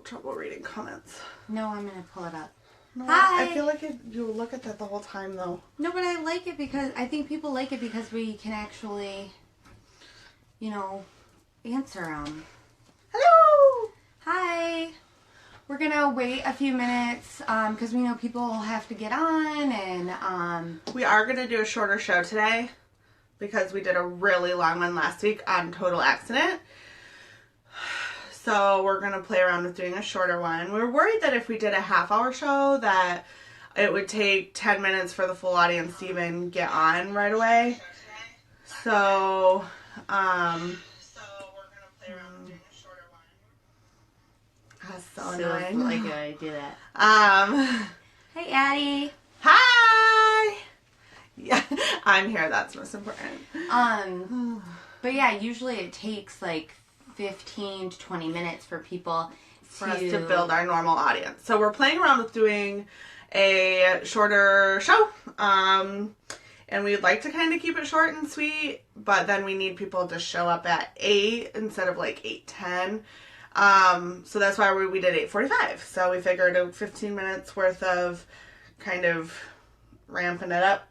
trouble reading comments. No, I'm going to pull it up. No, Hi. I feel like you look at that the whole time, though. No, but I like it because I think people like it because we can actually, you know, answer them. Hello! Hi. We're going to wait a few minutes because we know people have to get on. And we are going to do a shorter show today because we did a really long one last week on total accident. So we're going to play around with doing a shorter one. We're worried that if we did a half-hour show that it would take 10 minutes for the full audience to even get on right away. So, we're going to play around with doing a shorter one. That's so annoying. I like it when I do that. Hey, Addie. Hi! Yeah, I'm here. That's most important. But yeah, usually it takes like 15 to 20 minutes for people for us to build our normal audience. So we're playing around with doing a shorter show. And we'd like to kind of keep it short and sweet, but then we need people to show up at 8 instead of like 8:10. So that's why we did 8:45. So we figured 15 minutes worth of kind of ramping it up.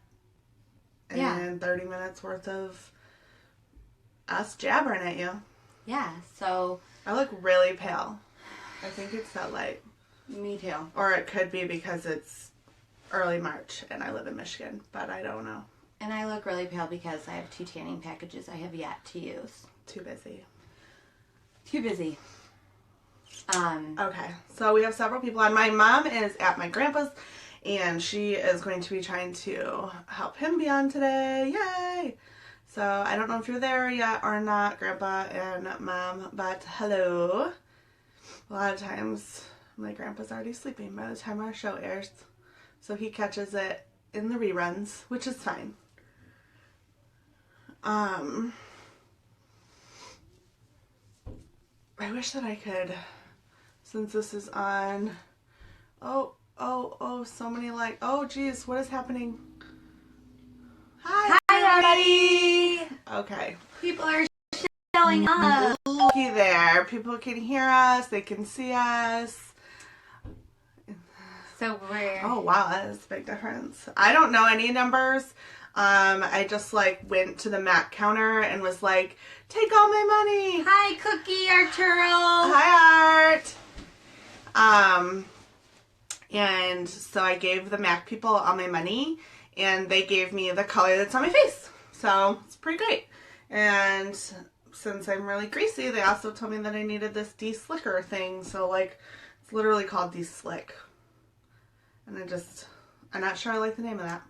And 30 minutes worth of us jabbering at you. Yeah, so... I look really pale. I think it's that light. Me too. Or it could be because it's early March and I live in Michigan, but I don't know. And I look really pale because I have 2 tanning packages I have yet to use. Too busy. Too busy. Okay, so we have several people on. My mom is at my grandpa's, and she is going to be trying to help him be on today. Yay! So, I don't know if you're there yet or not, Grandpa and Mom, but hello. A lot of times, my grandpa's already sleeping by the time our show airs, so he catches it in the reruns, which is fine. I wish that I could, since this is on, oh, so many oh, geez, what is happening? Hi, everybody! Okay. People are showing up. Looky there. People can hear us. They can see us. So we're... Oh, wow. That is a big difference. I don't know any numbers. I just, went to the Mac counter and was like, take all my money. Hi, Cookie, Arturo. Hi, Art. And so I gave the Mac people all my money, and they gave me the color that's on my face. So it's pretty great. And since I'm really greasy, they also told me that I needed this de-slicker thing. So it's literally called de-slick. And I'm not sure I like the name of that.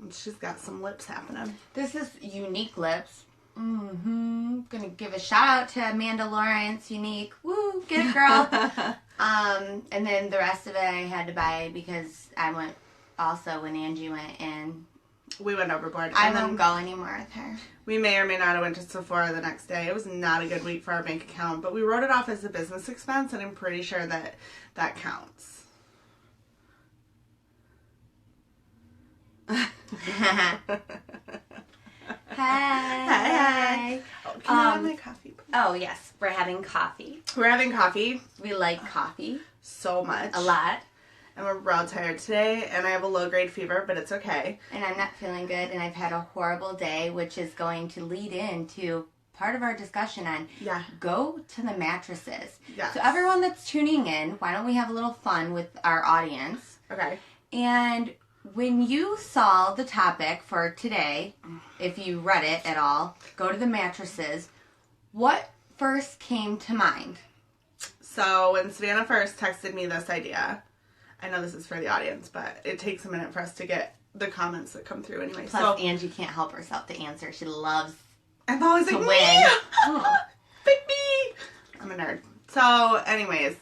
And she's got some lips happening. This is Unique Lips. Gonna give a shout out to Amanda Lawrence, Unique. Woo, get it, girl. And then the rest of it I had to buy because I went also when Angie went, and we went overboard. I won't go anymore with her. We may or may not have went to Sephora the next day. It was not a good week for our bank account, but we wrote it off as a business expense, and I'm pretty sure that counts. Hi. Hi. Oh, can I have my coffee, please? Oh, yes. We're having coffee. We're having coffee. We like coffee. So much. A lot. And we're real tired today, and I have a low-grade fever, but it's okay. And I'm not feeling good, and I've had a horrible day, which is going to lead into part of our discussion on go to the mattresses. Yes. So everyone that's tuning in, why don't we have a little fun with our audience? Okay. And when you saw the topic for today, if you read it at all, go to the mattresses, what first came to mind? So when Savannah first texted me this idea, I know this is for the audience, but it takes a minute for us to get the comments that come through anyway. Plus, Angie can't help herself to answer. She loves I'm always to like, win. Oh. Pick me! I'm a nerd. So, anyways,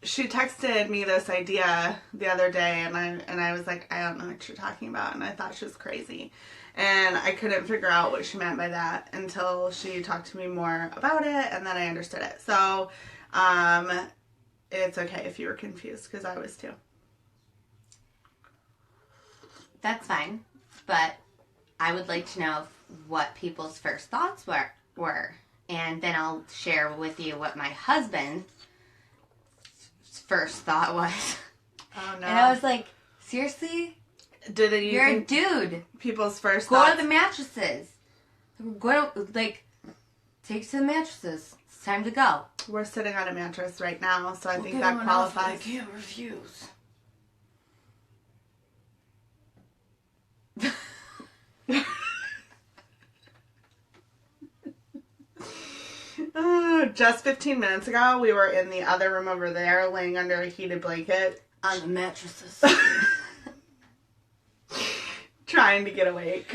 she texted me this idea the other day, and I was like, I don't know what you're talking about, and I thought she was crazy. And I couldn't figure out what she meant by that until she talked to me more about it, and then I understood it. So, it's okay if you were confused, because I was too. That's fine, but I would like to know what people's first thoughts were. and then I'll share with you what my husband's first thought was. Oh, no. And I was like, seriously? You're a dude. People's first Go thoughts? to the mattresses. Go to, like, take to the mattresses. It's time to go. We're sitting on a mattress right now, so I think that qualifies. I can't refuse. Just 15 minutes ago, we were in the other room over there, laying under a heated blanket. On the mattresses. Trying to get awake.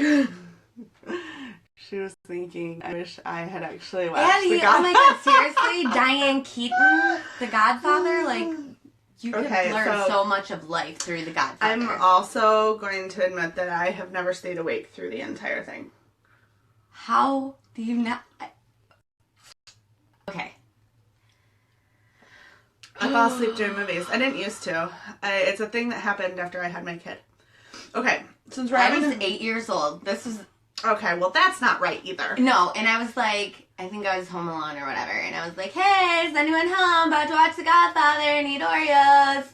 She was thinking, I wish I had actually watched Addie, oh my god, seriously? Diane Keaton, The Godfather? Like, you could learn so much of life through The Godfather. I'm also going to admit that I have never stayed awake through the entire thing. How do you not? Okay. I fall asleep during movies. I didn't used to. It's a thing that happened after I had my kid. Okay, since we're I was 8 years old. This was... Okay, well that's not right either. No, and I was like, I think I was home alone or whatever, and I was like, hey, is anyone home? About to watch The Godfather and eat Oreos.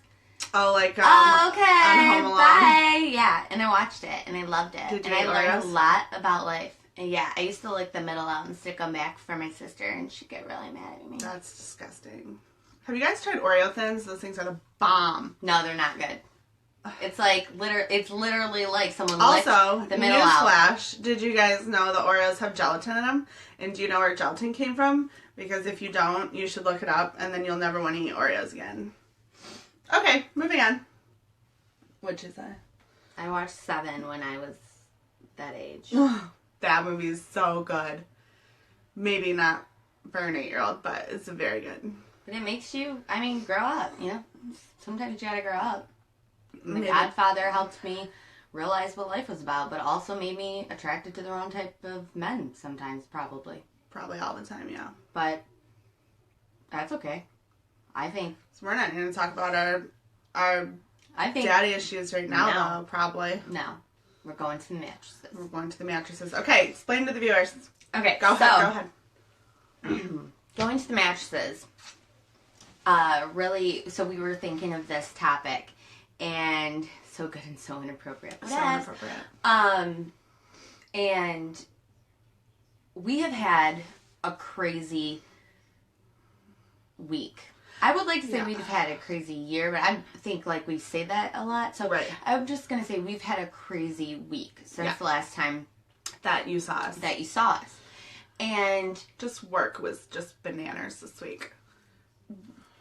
Oh, like, okay, on Home Alone. bye. Yeah, and I watched it, and I loved it. Did you and eat I learned Oreos? a lot about life. And yeah, I used to lick the middle out and stick them back for my sister, and she'd get really mad at me. That's disgusting. Have you guys tried Oreo Thins? Those things are the bomb. No, they're not good. It's like it's literally like someone also, licked the middle out. Newsflash, did you guys know the Oreos have gelatin in them? And do you know where gelatin came from? Because if you don't, you should look it up, and then you'll never want to eat Oreos again. Okay, moving on. What'd you say? I watched Seven when I was that age. That movie is so good. Maybe not for an 8-year-old, but it's very good. But it makes you, I mean, grow up, you know? Sometimes you gotta grow up. The Maybe. Godfather helped me realize what life was about, but also made me attracted to the wrong type of men sometimes, probably. Probably all the time, yeah. But that's okay. I think... So we're not going to talk about our daddy issues right now, though, probably. No. We're going to the mattresses. We're going to the mattresses. Okay, explain to the viewers. Okay, Go ahead. Going to the mattresses. Really, so we were thinking of this topic, and so good and so inappropriate. So inappropriate. And we have had a crazy week. I would like to say we've had a crazy year, but I think like we say that a lot. So I'm just going to say we've had a crazy week since the last time that you saw us. And just work was just bananas this week.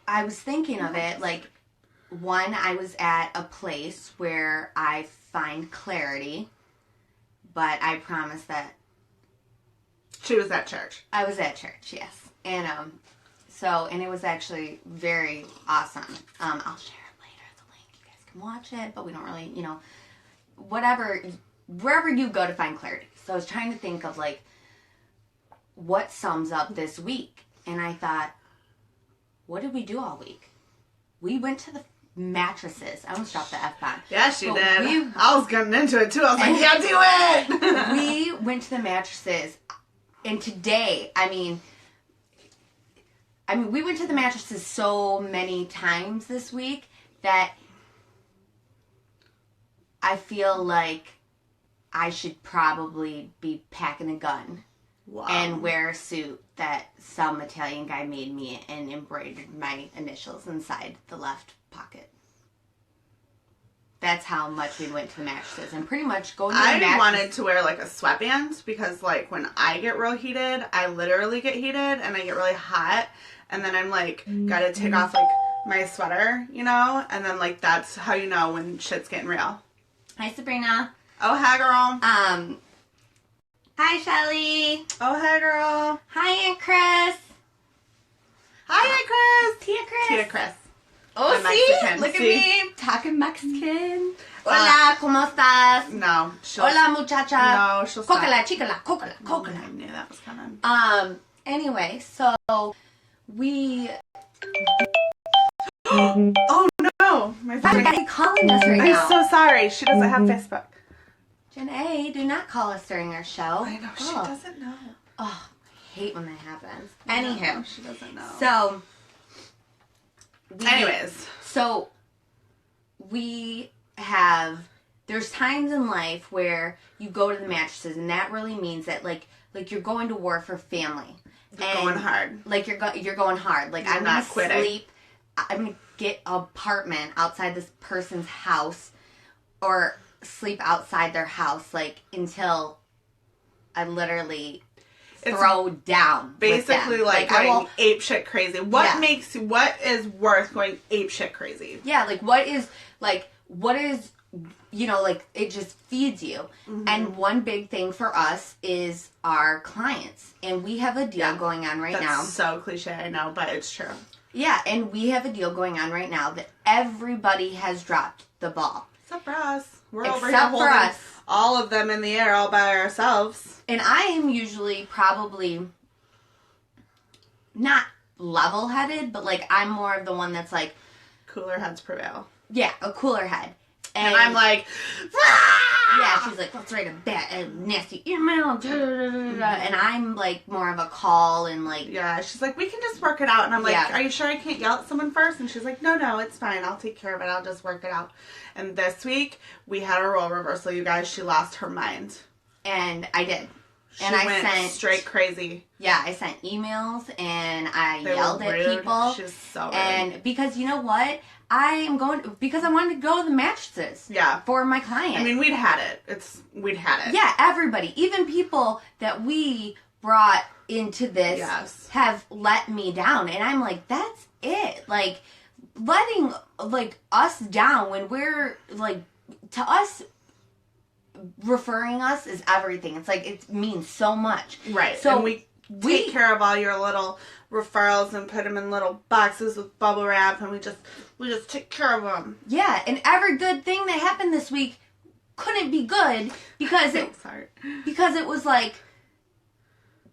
I was thinking of it, like, one, I was at a place where I find clarity, but I promise that... She was at church. I was at church, yes. And, and it was actually very awesome. I'll share it later, the link. You guys can watch it, but we don't really, wherever you go to find clarity. So I was trying to think of, like, what sums up this week. And I thought, what did we do all week? We went to the mattresses. I almost dropped the F-bomb. Yeah, she did. I was getting into it, too. I was like, yeah, do it! We went to the mattresses. And today, I mean, we went to the mattresses so many times this week that I feel like I should probably be packing a gun. Wow. And wear a suit that some Italian guy made me and embroidered my initials inside the left pocket. That's how much we went to the mattresses. And pretty much going to the mattresses... I wanted to wear like a sweatband because like when I get real heated, I literally get heated and I get really hot. And then I'm like, gotta take off like my sweater, And then like that's how you know when shit's getting real. Hi, Sabrina. Oh, hi, girl. Hi, Shelly. Oh, hey, girl. Hi, Aunt Chris. Hi, Aunt Chris. Tia Chris. Oh, I'm see? Mexican. Look at me. Talking Mexican. Hola, ¿cómo estás? No. Hola, muchacha. No, she'll stop. Cócala, chicala, cócala. I knew that was coming. Anyway, so we... Oh, no. My friend is calling us right now. I'm so sorry. She doesn't have Facebook. Janae, do not call us during our show. I know, she doesn't know. Oh, I hate when that happens. No, Anywho. she doesn't know. So. We have, there's times in life where you go to the mattresses, and that really means that, like you're going to war for family. You're going hard. Like, you're going hard. Like, I'm going to sleep. I'm going to get an apartment outside this person's house, or sleep outside their house, like, until I literally throw down. Basically, like going ape shit crazy. What is worth going ape shit crazy? Yeah, like, what is, you know, like, it just feeds you. Mm-hmm. And one big thing for us is our clients. And we have a deal going on right now. That's so cliche, I know, but it's true. Yeah, and we have a deal going on right now that everybody has dropped the ball. Except for us. We're over here holding all of them in the air all by ourselves. And I am usually probably not level-headed, but, like, I'm more of the one that's, like... Cooler heads prevail. Yeah, a cooler head. And I'm like... Yeah, she's like, let's write a nasty email. And I'm, like, more of a call and, like... Yeah, she's like, we can just work it out. And I'm like, are you sure I can't yell at someone first? And she's like, no, it's fine. I'll take care of it. I'll just work it out. And this week, we had a role reversal, you guys. She lost her mind. And I did. She went straight crazy. Yeah, I sent emails and I yelled at people. She's so rude. And because you know what? Because I wanted to go to the mattresses. Yeah. For my client. I mean, we'd had it. We'd had it. Yeah, everybody. Even people that we brought into this have let me down. And I'm like, that's it. Like, letting, like, us down when we're, like, to us... referring us is everything. It's like, it means so much. Right. So and we take care of all your little referrals and put them in little boxes with bubble wrap, and we just take care of them. Yeah, and every good thing that happened this week couldn't be good because it was like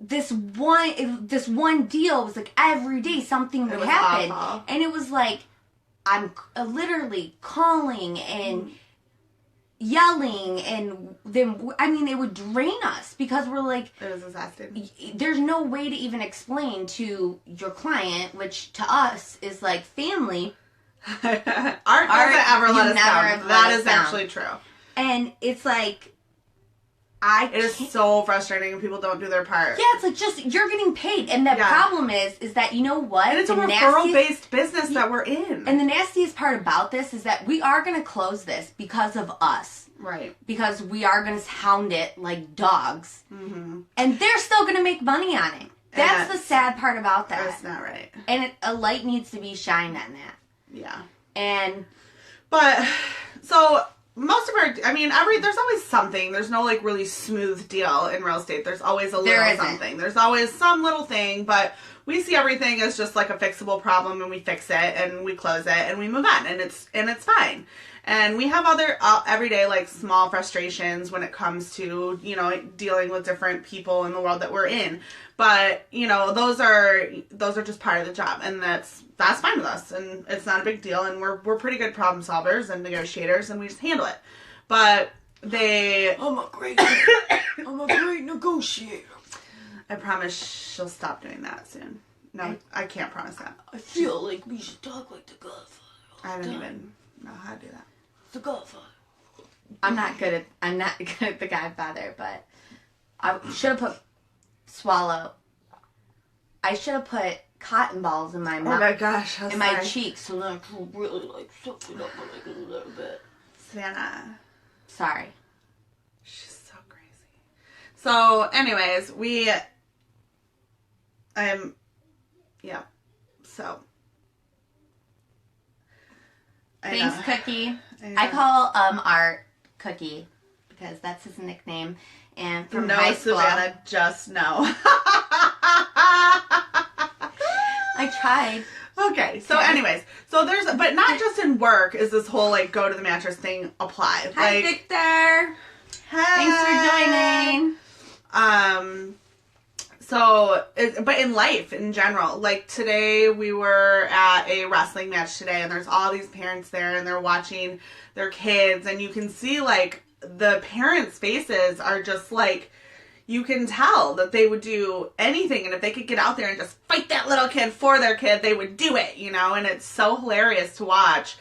this one deal was like every day something would happen, awful. And it was like I'm literally calling and yelling, and then it would drain us because we're like, it was exhausting. There's no way to even explain to your client, which to us is like family. Art doesn't ever let us down. That is actually true. And it's like, it is so frustrating when people don't do their part. Yeah, it's like, just, you're getting paid. And the problem is that, you know what? And it's a referral-based business that we're in. And the nastiest part about this is that we are going to close this because of us. Right. Because we are going to hound it like dogs. Mm-hmm. And they're still going to make money on it. That's the sad part about that. That's not right. And a light needs to be shined on that. Yeah. But, so... Most of there's always something. There's no, like, really smooth deal in real estate. There's always a little something. There's always some little thing, but we see everything as just, like, a fixable problem, and we fix it, and we close it, and we move on, and it's fine. And we have other, everyday, like, small frustrations when it comes to, you know, dealing with different people in the world that we're in. But, you know, those are just part of the job, and that's fine with us, and it's not a big deal, and we're pretty good problem solvers and negotiators, and we just handle it. But I'm a great negotiator. I promise she'll stop doing that soon. No, I can't promise that. I feel like we should talk like the Godfather. I don't even know how to do that. The Godfather. I'm not good at the Godfather, but I should have put swallow. I should have put cotton balls in my mouth. Oh my gosh, in my cheeks, so then I could really like suck it up like a little bit. Savannah. Sorry. She's so crazy. So, anyways, so. Thanks, Cookie. I call Art Cookie because that's his nickname. And from high school, Savannah, just no. I tried. Okay, so anyways, but not just in work is this whole, like, go to the mattress thing apply. Hi, like, Victor. Thanks for joining. But in life in general, like today we were at a wrestling match today, and there's all these parents there, and they're watching their kids, and you can see, like, the parents' faces are just like, you can tell that they would do anything, and if they could get out there and just fight that little kid for their kid, they would do it, you know, and it's so hilarious to watch.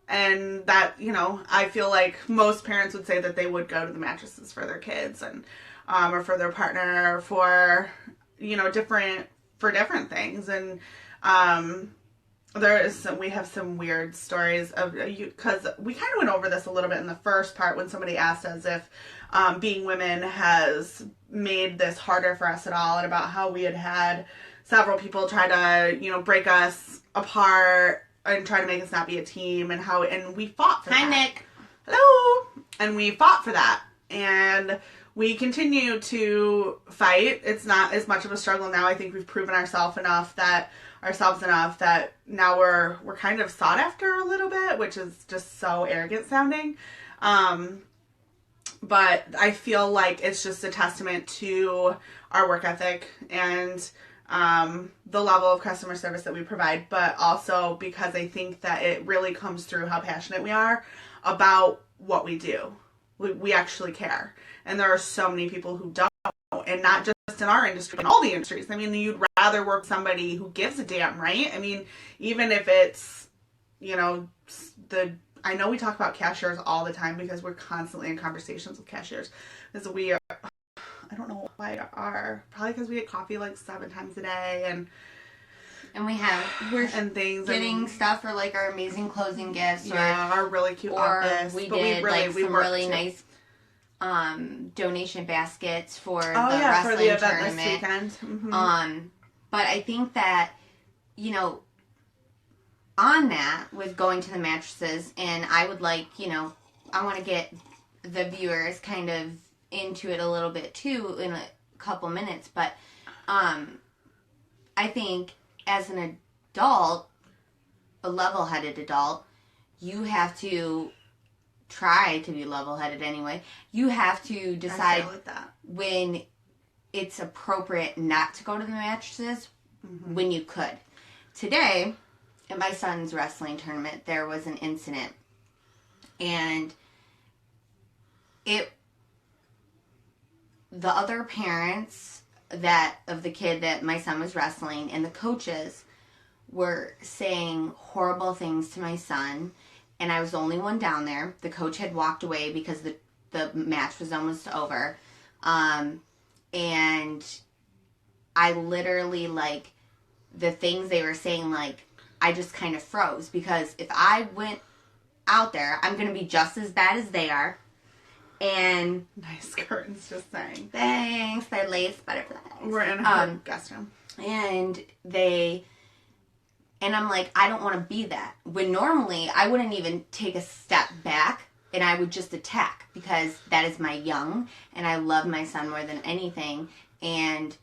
And that, you know, I feel like most parents would say that they would go to the mattresses for their kids and, or for their partner, or for, you know, different things. And, we have some weird stories of, because we kind of went over this a little bit in the first part when somebody asked us if being women has made this harder for us at all, and about how we had several people try to, you know, break us apart and try to make us not be a team, and we fought for that. Hi, Nick. Hello. And we fought for that. And we continue to fight. It's not as much of a struggle now. I think we've proven ourselves enough that now we're kind of sought after a little bit, which is just so arrogant sounding. But I feel like it's just a testament to our work ethic and the level of customer service that we provide, but also because I think that it really comes through how passionate we are about what we do. We actually care. And there are so many people who don't, and not just in our industry, in all the industries. I mean, you'd rather work with somebody who gives a damn, right? I mean, even if it's, you know, I know we talk about cashiers all the time because we're constantly in conversations with cashiers. Because we are, I don't know why we are. Probably because we get coffee like 7 times a day, and we're things, getting stuff for like our amazing closing gifts, yeah, our really cute office. We did like some really nice donation baskets for the wrestling event tournament this weekend. Mm-hmm. But I think that, you know, on that with going to the mattresses, and I would like, you know, I want to get the viewers kind of into it a little bit too in a couple minutes, but I think as an adult, a level-headed adult, you have to try to be level-headed anyway. You have to decide when it's appropriate not to go to the mattresses, when you could. Today, at my son's wrestling tournament, there was an incident, and the other parents of the kid that my son was wrestling and the coaches were saying horrible things to my son, and I was the only one down there. The coach had walked away because the match was almost over, and I literally, like, the things they were saying, like, I just kind of froze, because if I went out there, I'm going to be just as bad as they are. And nice curtains, just saying. Thanks, they're lace butterflies. We're in her guest room. And I'm like, I don't want to be that. When normally I wouldn't even take a step back and I would just attack, because that is my young and I love my son more than anything. And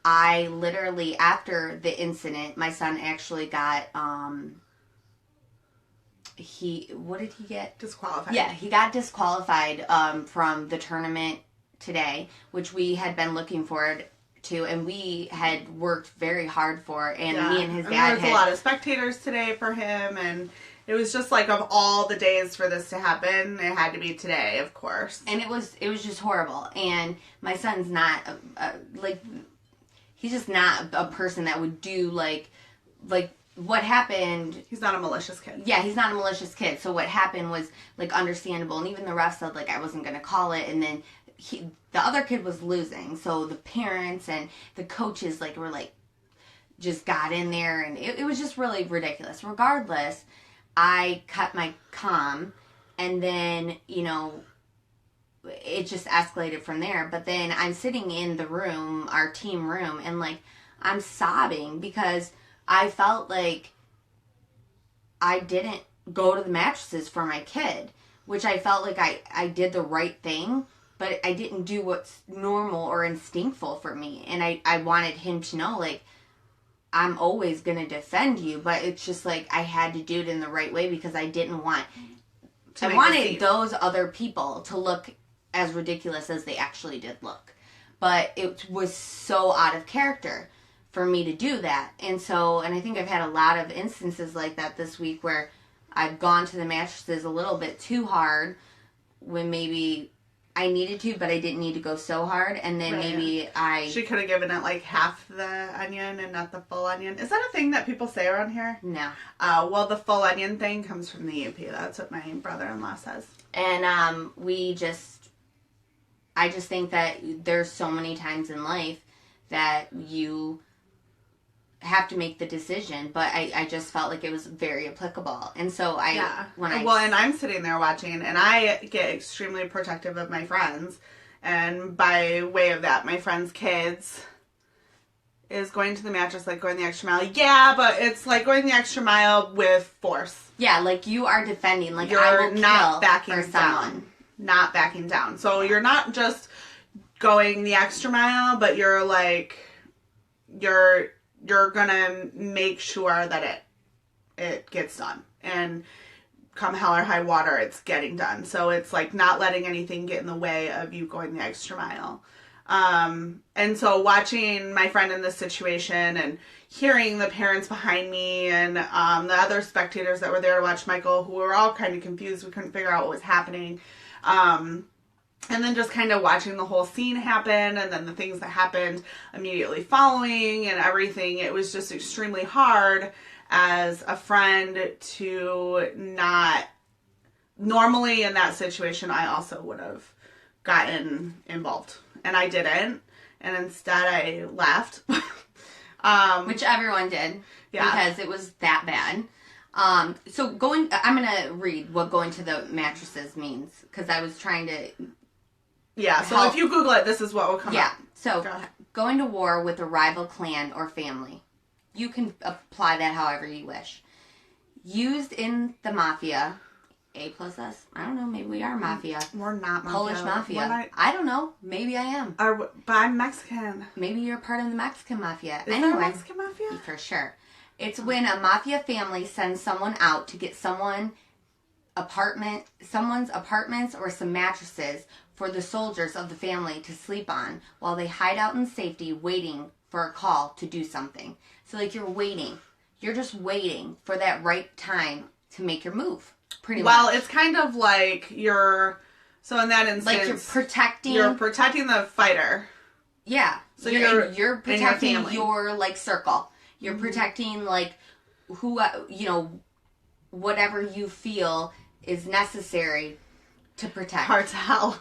I literally, after the incident, my son actually got, what did he get? Disqualified. Yeah, he got disqualified from the tournament today, which we had been looking forward to, and we had worked very hard for, and me and his dad there was a lot of spectators today for him, and it was just like, of all the days for this to happen, it had to be today, of course. And it was just horrible. And my son's not he's just not a person that would do like what happened. He's not a malicious kid. Yeah, he's not a malicious kid. So what happened was, like, understandable. And even the ref said, like, I wasn't going to call it. And then the other kid was losing. So the parents and the coaches, like, were, like, just got in there. And it was just really ridiculous. Regardless, I cut my calm. And then, you know, it just escalated from there. But then I'm sitting in the room, our team room, and, like, I'm sobbing because I felt like I didn't go to the mattresses for my kid, which I felt like I did the right thing, but I didn't do what's normal or instinctful for me. And I wanted him to know, like, I'm always going to defend you, but it's just like I had to do it in the right way, because I didn't want I wanted those other people to look as ridiculous as they actually did look. But it was so out of character for me to do that. And I think I've had a lot of instances like that this week where I've gone to the mattresses a little bit too hard, when maybe I needed to, but I didn't need to go so hard. And then maybe She could have given it like half the onion and not the full onion. Is that a thing that people say around here? No. Well, the full onion thing comes from the UP. That's what my brother-in-law says. And I just think that there's so many times in life that you have to make the decision, but I just felt like it was very applicable. And so and I'm sitting there watching, and I get extremely protective of my friends, and by way of that, my friends' kids is going to the mattress, like going the extra mile. Yeah, but it's like going the extra mile with force. Yeah, like you are defending, like you're I will not kill backing for someone. Not backing down. So you're not just going the extra mile, but you're like, you're gonna make sure that it gets done. And come hell or high water, it's getting done. So it's like not letting anything get in the way of you going the extra mile. And so watching my friend in this situation and hearing the parents behind me and the other spectators that were there to watch Michael, who were all kind of confused. We couldn't figure out what was happening. And then just kind of watching the whole scene happen and then the things that happened immediately following and everything. It was just extremely hard as a friend to not... Normally in that situation, I also would have gotten involved. And I didn't. And instead I left. Which everyone did. Yeah. Because it was that bad. I'm going to read what going to the mattresses means. Because I was trying to... Yeah, so if you Google it, this is what will come up. Yeah, so going to war with a rival clan or family. You can apply that however you wish. Used in the mafia... A+S. I don't know. Maybe we are mafia. We're not mafia. Polish mafia. I don't know. Maybe I am. But I'm Mexican. Maybe you're part of the Mexican mafia. Is there a Mexican mafia? For sure. It's when a mafia family sends someone out to get someone's apartments or some mattresses for the soldiers of the family to sleep on while they hide out in safety waiting for a call to do something. So like you're waiting. You're just waiting for that right time to make your move. Pretty much. Well, it's kind of like so in that instance, like you're protecting the fighter. Yeah. So you're protecting your like circle. You're protecting like who whatever you feel is necessary to protect. Hard to hell.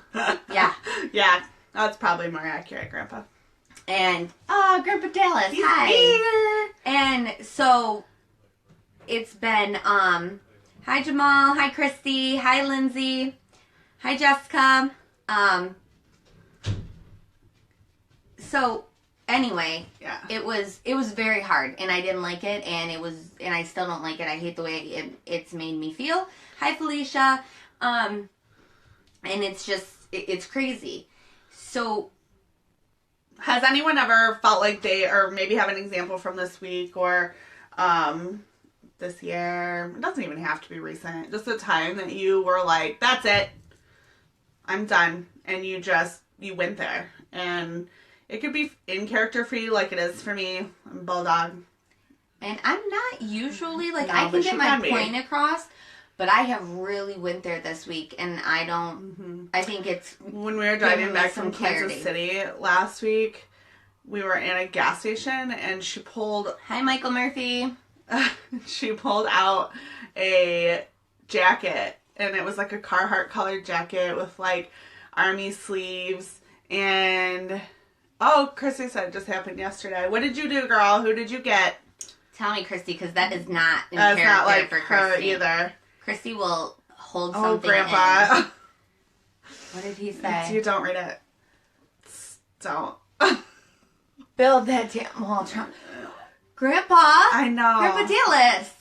Yeah. Yeah. That's probably more accurate, Grandpa. And Grandpa Dallas, he's hi. here. And so it's been hi Jamal, hi Christy, hi Lindsay, hi Jessica. So anyway, yeah. It was very hard and I didn't like it and I still don't like it. I hate the way it's made me feel. Hi Felicia. And it's just it's crazy. So has anyone ever felt like they, or maybe have an example from this week or this year, it doesn't even have to be recent, just a time that you were like, that's it, I'm done, and you went there, and it could be in character for you like it is for me. I'm a bulldog. And I'm not usually, like, I can get my point across, but I have really went there this week, and I don't, I think it's... When we were driving back from Kansas City last week, we were in a gas station, and she pulled... Hi, Michael Murphy. She pulled out a jacket, and it was like a Carhartt colored jacket with like army sleeves, and Christy said it just happened yesterday. What did you do, girl? Who did you get? Tell me, Christy, because that is not in character not like for her Christy either. Christy will hold something Grandpa. in. What did he say? You don't read it. Don't. Build that damn wall. Grandpa. I know. Grandpa Dallas.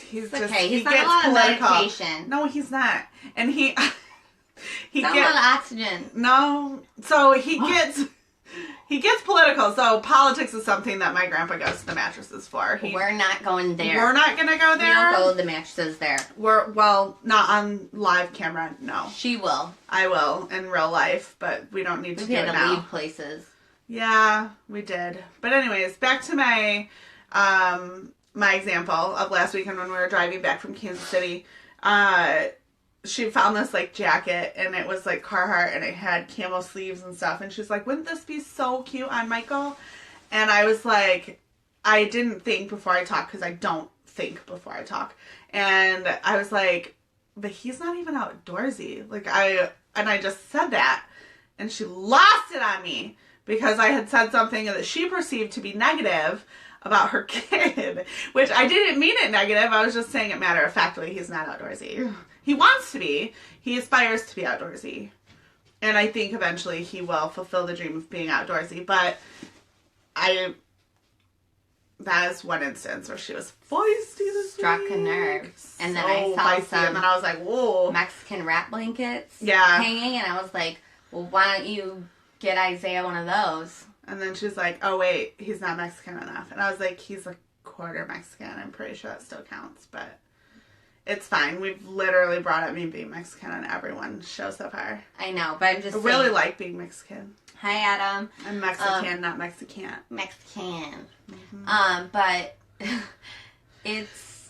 He's okay. He's not a lot of political. medication. No, he's not. And he gets a lot of oxygen. No. So he gets political. So politics is something that my grandpa goes to the mattresses for. We're not going there. We're not going to go there. We don't go to the mattresses there. Not on live camera, no. She will. I will in real life, but we don't need to do it now. We had to leave places. Yeah, we did. But anyways, back to my my example of last weekend when we were driving back from Kansas City. she found this like jacket, and it was like Carhartt, and it had camo sleeves and stuff, and she's like, wouldn't this be so cute on Michael? And I was like, I didn't think before I talked, because I don't think before I talk, and I was like, but he's not even outdoorsy. Like, I just said that, and she lost it on me because I had said something that she perceived to be negative about her kid, which I didn't mean it negative. I was just saying it matter-of-factly. He's not outdoorsy. He wants to be. He aspires to be outdoorsy. And I think eventually he will fulfill the dream of being outdoorsy. But that is one instance where she was feisty this Struck week. a nerve. And then So I saw feisty, some and then I was like, whoa. Mexican wrap blankets Yeah. hanging, and I was like, well, why don't you get Isaiah one of those? And then she's like, oh, wait, he's not Mexican enough. And I was like, he's a quarter Mexican. I'm pretty sure that still counts, but it's fine. We've literally brought up me being Mexican on everyone's show so far. I know, but I'm just saying. really like being Mexican. Hi, Adam. I'm Mexican, not Mexican. Mexican. Mm-hmm. But it's...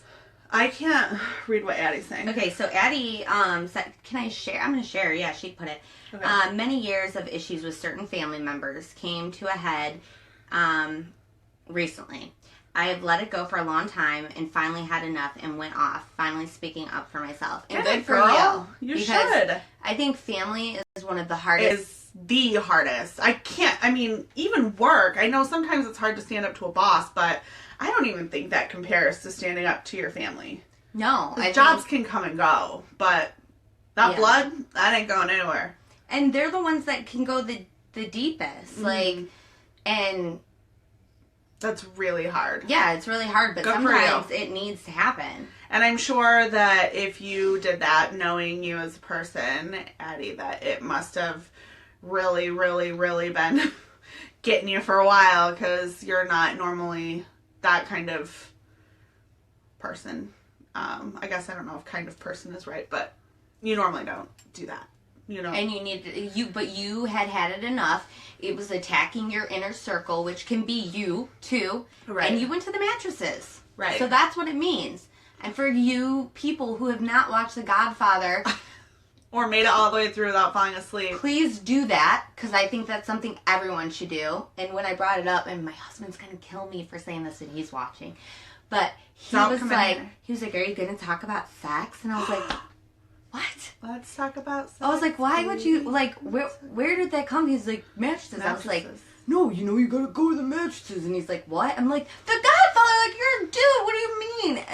I can't read what Addie's saying. Okay, so Addie said, can I share? I'm going to share. Yeah, she put it. Okay. Many years of issues with certain family members came to a head recently. I have let it go for a long time and finally had enough and went off, finally speaking up for myself. And Get good it, for girl. you. You should. I think family is one of the hardest. Is the hardest. I mean, even work. I know sometimes it's hard to stand up to a boss, but I don't even think that compares to standing up to your family. No. Jobs can come and go, but that blood, that ain't going anywhere. And they're the ones that can go the deepest. Mm-hmm. Like, and... That's really hard. Yeah, it's really hard, but sometimes it needs to happen. And I'm sure that if you did that, knowing you as a person, Addie, that it must have really, really, really been getting you for a while, because you're not normally that kind of person. I guess I don't know if kind of person is right, but you normally don't do that. You know. And but you had it enough. It was attacking your inner circle, which can be you too. Right. And you went to the mattresses. Right. So that's what it means. And for you people who have not watched The Godfather, or made it all the way through without falling asleep, please do that, because I think that's something everyone should do. And when I brought it up, and my husband's gonna kill me for saying this, and he's watching, but he was like, "Are you gonna talk about sex?" And I was like, what? Let's talk about sex. I was like, why would you, like, where did that come? He's like, mattresses. I was like, no, you gotta go to the mattresses. And he's like, what? I'm like, The Godfather, like, you're a dude, what do you mean?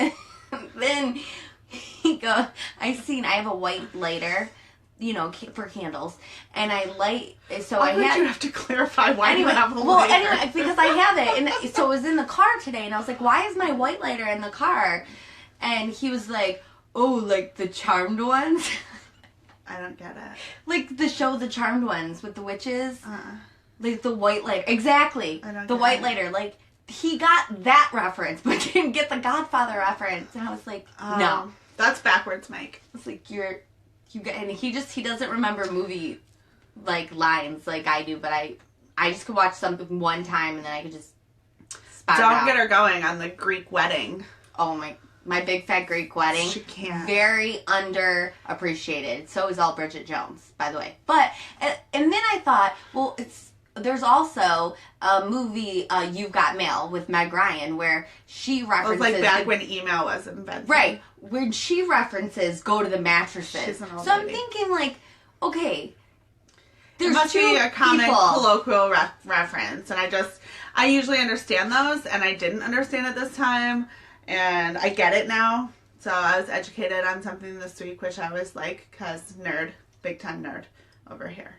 And then he goes, I have a white lighter, for candles, and I light, so I had... you have to clarify why you have a lighter. Anyway, because I have it, and so it was in the car today, and I was like, why is my white lighter in the car? And he was like, oh, like the Charmed ones? I don't get it. Like the show The Charmed Ones with the witches? Like the white lighter. Exactly. I don't the get white it. He Like, he got that reference, but didn't get the Godfather reference. And I was like, no. That's backwards, Mike. It's like, and he doesn't remember movie, like, lines like I do, but I just could watch something one time and then I could just spot it out. Don't get her going on the Greek wedding. Oh my Big Fat Greek Wedding. She can't. Very underappreciated. So is all Bridget Jones, by the way. But, and then I thought, well, there's also a movie, You've Got Mail, with Meg Ryan, where she references... It was like back when email was invented. Right. When she references go to the mattresses. She's an old so I'm lady. thinking, like, okay, there's it must two be a common people. colloquial reference. And I usually understand those, and I didn't understand it this time. And I get it now. So I was educated on something this week, which I always like, because nerd, big time nerd over here.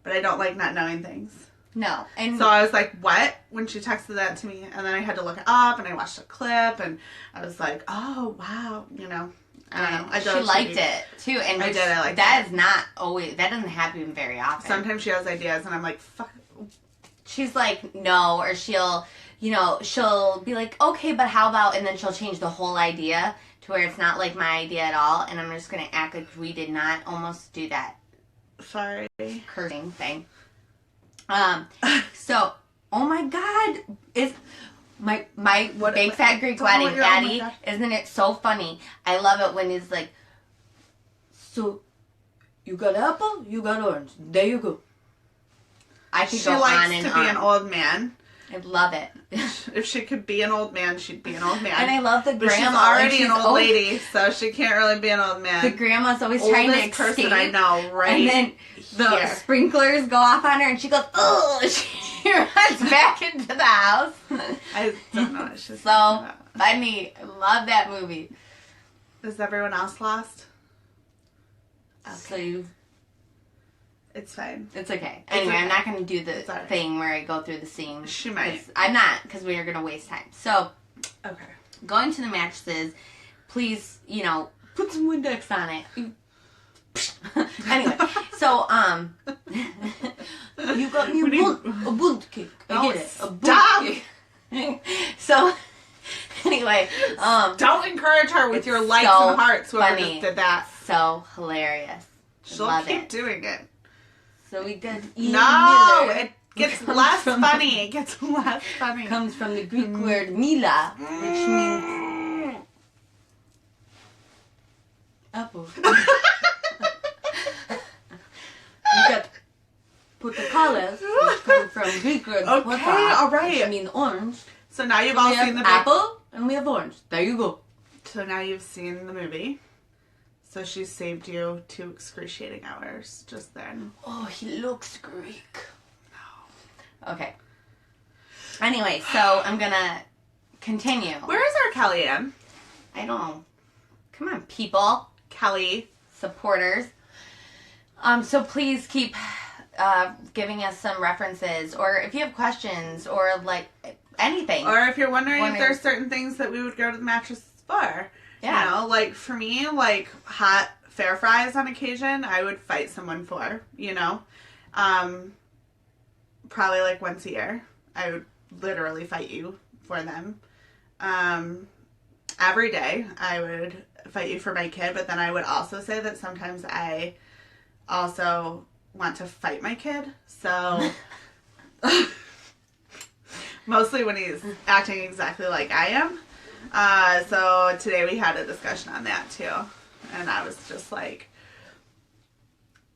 But I don't like not knowing things. No. And so I was like, what? When she texted that to me. And then I had to look it up, and I watched a clip, and I was like, oh, wow. I don't know. She liked it, too. And I did. I liked that it. is not always... That doesn't happen very often. Sometimes she has ideas, and I'm like, fuck. She's like, no, or she'll be like, okay, but how about, and then she'll change the whole idea to where it's not like my idea at all, and I'm just going to act like we did not almost do that. Sorry. Cursing thing. So, oh my God, is my Big Fat Greek Wedding, Addie, isn't it so funny? I love it when he's like, So, you got apple, you got orange. There you go. I could She go likes on and to be on. an old man. I love it. If she could be an old man, she'd be an old man. And I love the But grandma. she's already an old lady, so she can't really be an old man. The grandma's always trying to Oldest escape. person I know, right? And then the here. sprinklers go off on her, and she goes, "Oh!" She runs back into the house. I don't know what she's So talking about. funny. I love that movie. Is everyone else lost? So you, It's fine. it's okay. It's Anyway, okay. I'm not going to do the It's all right. thing where I go through the scene. She might. I'm not, because we are going to waste time. So, Okay. going to the mattresses, please, put some Windex on it. Anyway, so, you got me a bunt cake. I get it. A bunt Stop! cake. So, anyway, Don't encourage her with it's your likes so and hearts. Whoever funny. just did that. So hilarious. She'll Love keep it. doing it. So we did Ian No, Miller. it gets Comes less from- funny. It gets less funny. Comes from the Greek word mila, which means apple. You got potacales, which come from Greek word Okay, pota, all right. which means orange. So now you've So all we have seen the apple and we have orange. There you go. So now you've seen the movie. So she saved you 2 excruciating hours just then. Oh, he looks Greek. No. Okay. Anyway, so I'm gonna continue. Where is our Kellyanne? I don't know. Come on, people. Kelly. Supporters. So please keep giving us some references, or if you have questions, or like anything. Or if you're wondering if there's certain things that we would go to the mattress for. Yeah. You know, like for me, like hot fair fries on occasion, I would fight someone for, probably like once a year. I would literally fight you for them. Every day I would fight you for my kid, but then I would also say that sometimes I also want to fight my kid. So mostly when he's acting exactly like I am. So today we had a discussion on that too. And I was just like,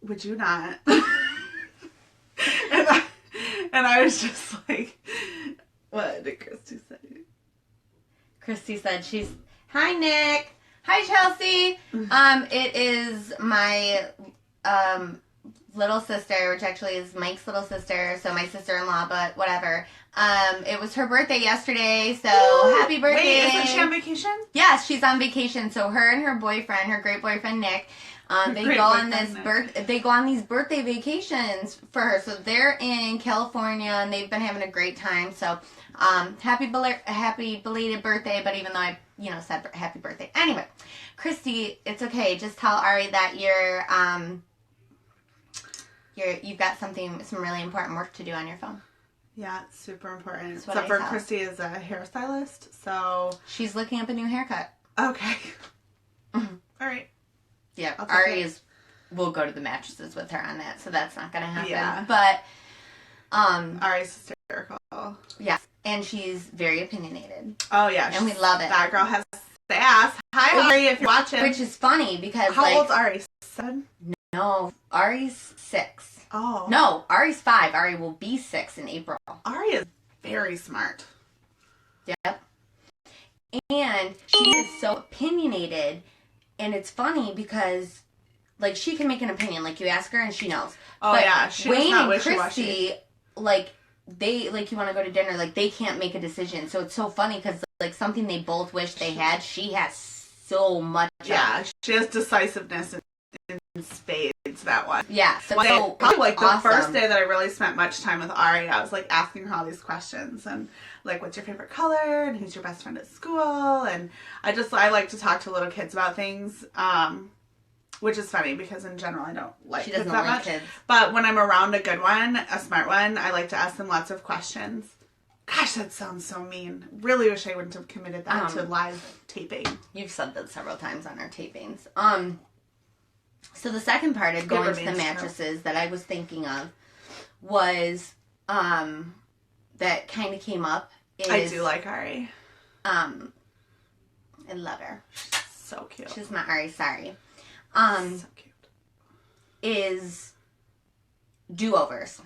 would you not? and I was just like, what did Christy say? Christy said hi Nick. Hi Chelsea. It is my little sister, which actually is Mike's little sister, so my sister-in-law, but whatever. It was her birthday yesterday, so happy birthday. Wait, isn't she on vacation? Yes, she's on vacation. So her and her boyfriend, her great boyfriend Nick, they go on these birthday vacations for her. So they're in California and they've been having a great time. So happy belated birthday. But even though I said happy birthday, anyway, Christy, it's okay. Just tell Ari that you've got some really important work to do on your phone. Yeah, it's super important. That's what Except I for thought. Christy is a hairstylist, so She's looking up a new haircut. okay. All right. Yeah, I'll take Ari we'll go to the mattresses with her on that, so that's not gonna happen. Yeah. But Ari's hysterical. yeah, and she's very opinionated. Oh yeah, And we love it. That girl has sass. Hi Ari, if you're watching. Which is funny because How old's Ari? 7? No, Ari's 6. Oh. No, Ari's 5. Ari will be 6 in April. Ari is very smart. Yep. And she is so opinionated, and it's funny because, like, she can make an opinion. Like, you ask her and she knows. Oh but yeah, she's Wayne not and wishy-washy. Christy, like, you want to go to dinner, like, they can't make a decision. So it's so funny because, like, something they both wish they had, she has so much of. Yeah, she has decisiveness in spades, that one. Yeah, so Probably like the awesome. first day that I really spent much time with Ari, I was like asking her all these questions and like, what's your favorite color and who's your best friend at school, and I like to talk to little kids about things, which is funny because in general I don't like She kids doesn't that like much. kids. But when I'm around a good one, a smart one, I like to ask them lots of questions. Gosh, that sounds so mean. Really wish I wouldn't have committed that to live taping. You've said that several times on our tapings. So the second part of going to the mattresses that I was thinking of was, that kind of came up is... I do like Ari. I love her. So cute. She's not Ari, sorry. So cute. is do-overs.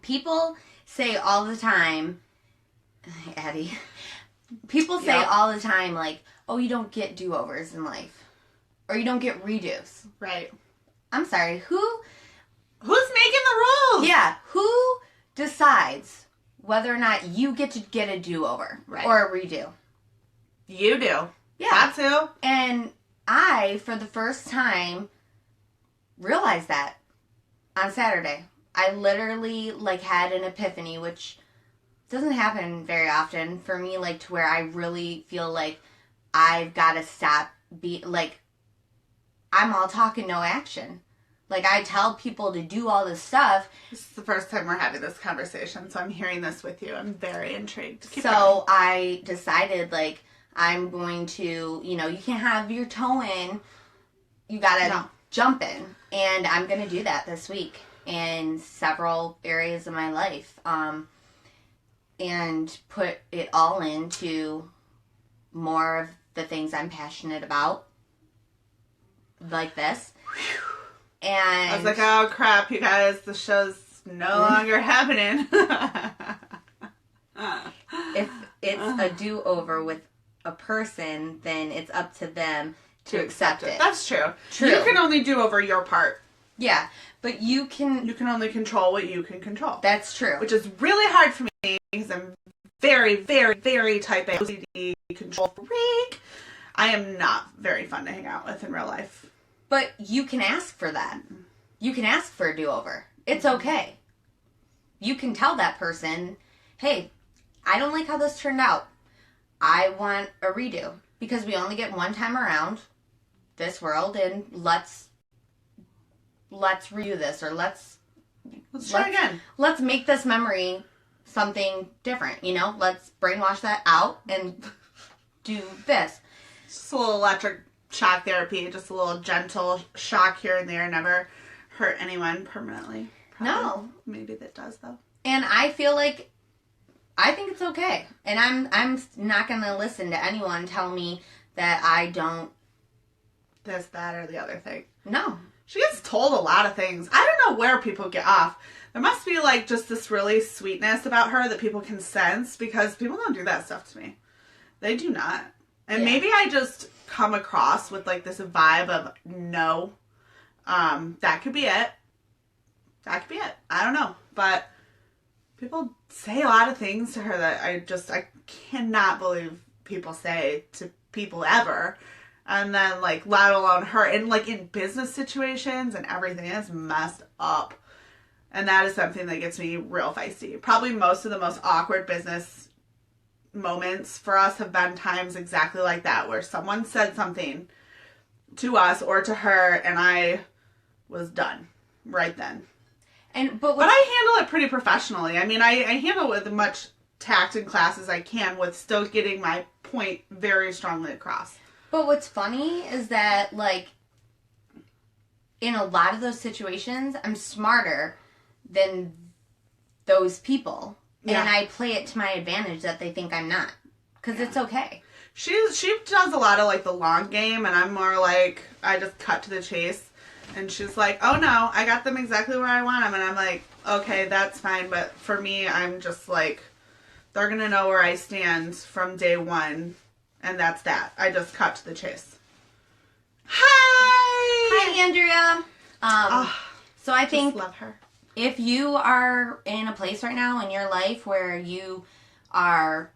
People say all the time, Addie, people say all the time, like, oh, you don't get do-overs in life. Or you don't get redos. Right. I'm sorry, who's making the rules? Yeah, who decides whether or not you get to get a do-over or a redo? You do. Yeah. That's who. And I, for the first time, realized that on Saturday. I literally, like, had an epiphany, which doesn't happen very often for me, like, to where I really feel like I've got to stop I'm all talk and no action. Like, I tell people to do all this stuff. This is the first time we're having this conversation, so I'm hearing this with you. I'm very intrigued. Keep going. I decided, like, I'm going to, you can't have your toe in. You gotta jump in. And I'm gonna do that this week in several areas of my life. And put it all into more of the things I'm passionate about. Like this. And I was like, oh crap, you guys, the show's no longer happening. If it's a do-over with a person, then it's up to them to accept it. That's true. You can only do over your part. Yeah, but you can only control what you can control. That's true. Which is really hard for me because I'm very, very, very type A OCD control freak. I am not very fun to hang out with in real life. But you can ask for that. You can ask for a do-over. It's okay. You can tell that person, hey, I don't like how this turned out. I want a redo. Because we only get one time around this world, and let's redo this, or let's try again. Let's make this memory something different, Let's brainwash that out and do this. Just a little electric shock therapy, just a little gentle shock here and there, never hurt anyone permanently. Probably. No. Maybe that does, though. And I feel like, I think it's okay. And I'm not going to listen to anyone tell me that I don't. This, that, or the other thing. No. She gets told a lot of things. I don't know where people get off. There must be, like, just this really sweetness about her that people can sense, because people don't do that stuff to me. They do not. And maybe I just come across with, like, this vibe of no. That could be it. That could be it. I don't know. But people say a lot of things to her that I cannot believe people say to people ever. And then, like, let alone her. And, like, in business situations and everything, it's messed up. And that is something that gets me real feisty. Probably most of the most awkward business moments for us have been times exactly like that, where someone said something to us or to her, and I was done right then. But I handle it pretty professionally. I mean, I handle it with as much tact and class as I can, with still getting my point very strongly across. But what's funny is that, like, in a lot of those situations, I'm smarter than those people. Yeah. And I play it to my advantage that they think I'm not. Because it's okay. She does a lot of, like, the long game, and I'm more like, I just cut to the chase. And she's like, oh no, I got them exactly where I want them. And I'm like, okay, that's fine. But for me, I'm just like, they're going to know where I stand from day one. And that's that. I just cut to the chase. Hi! Hi, Andrea. So I think, love her. If you are in a place right now in your life where you are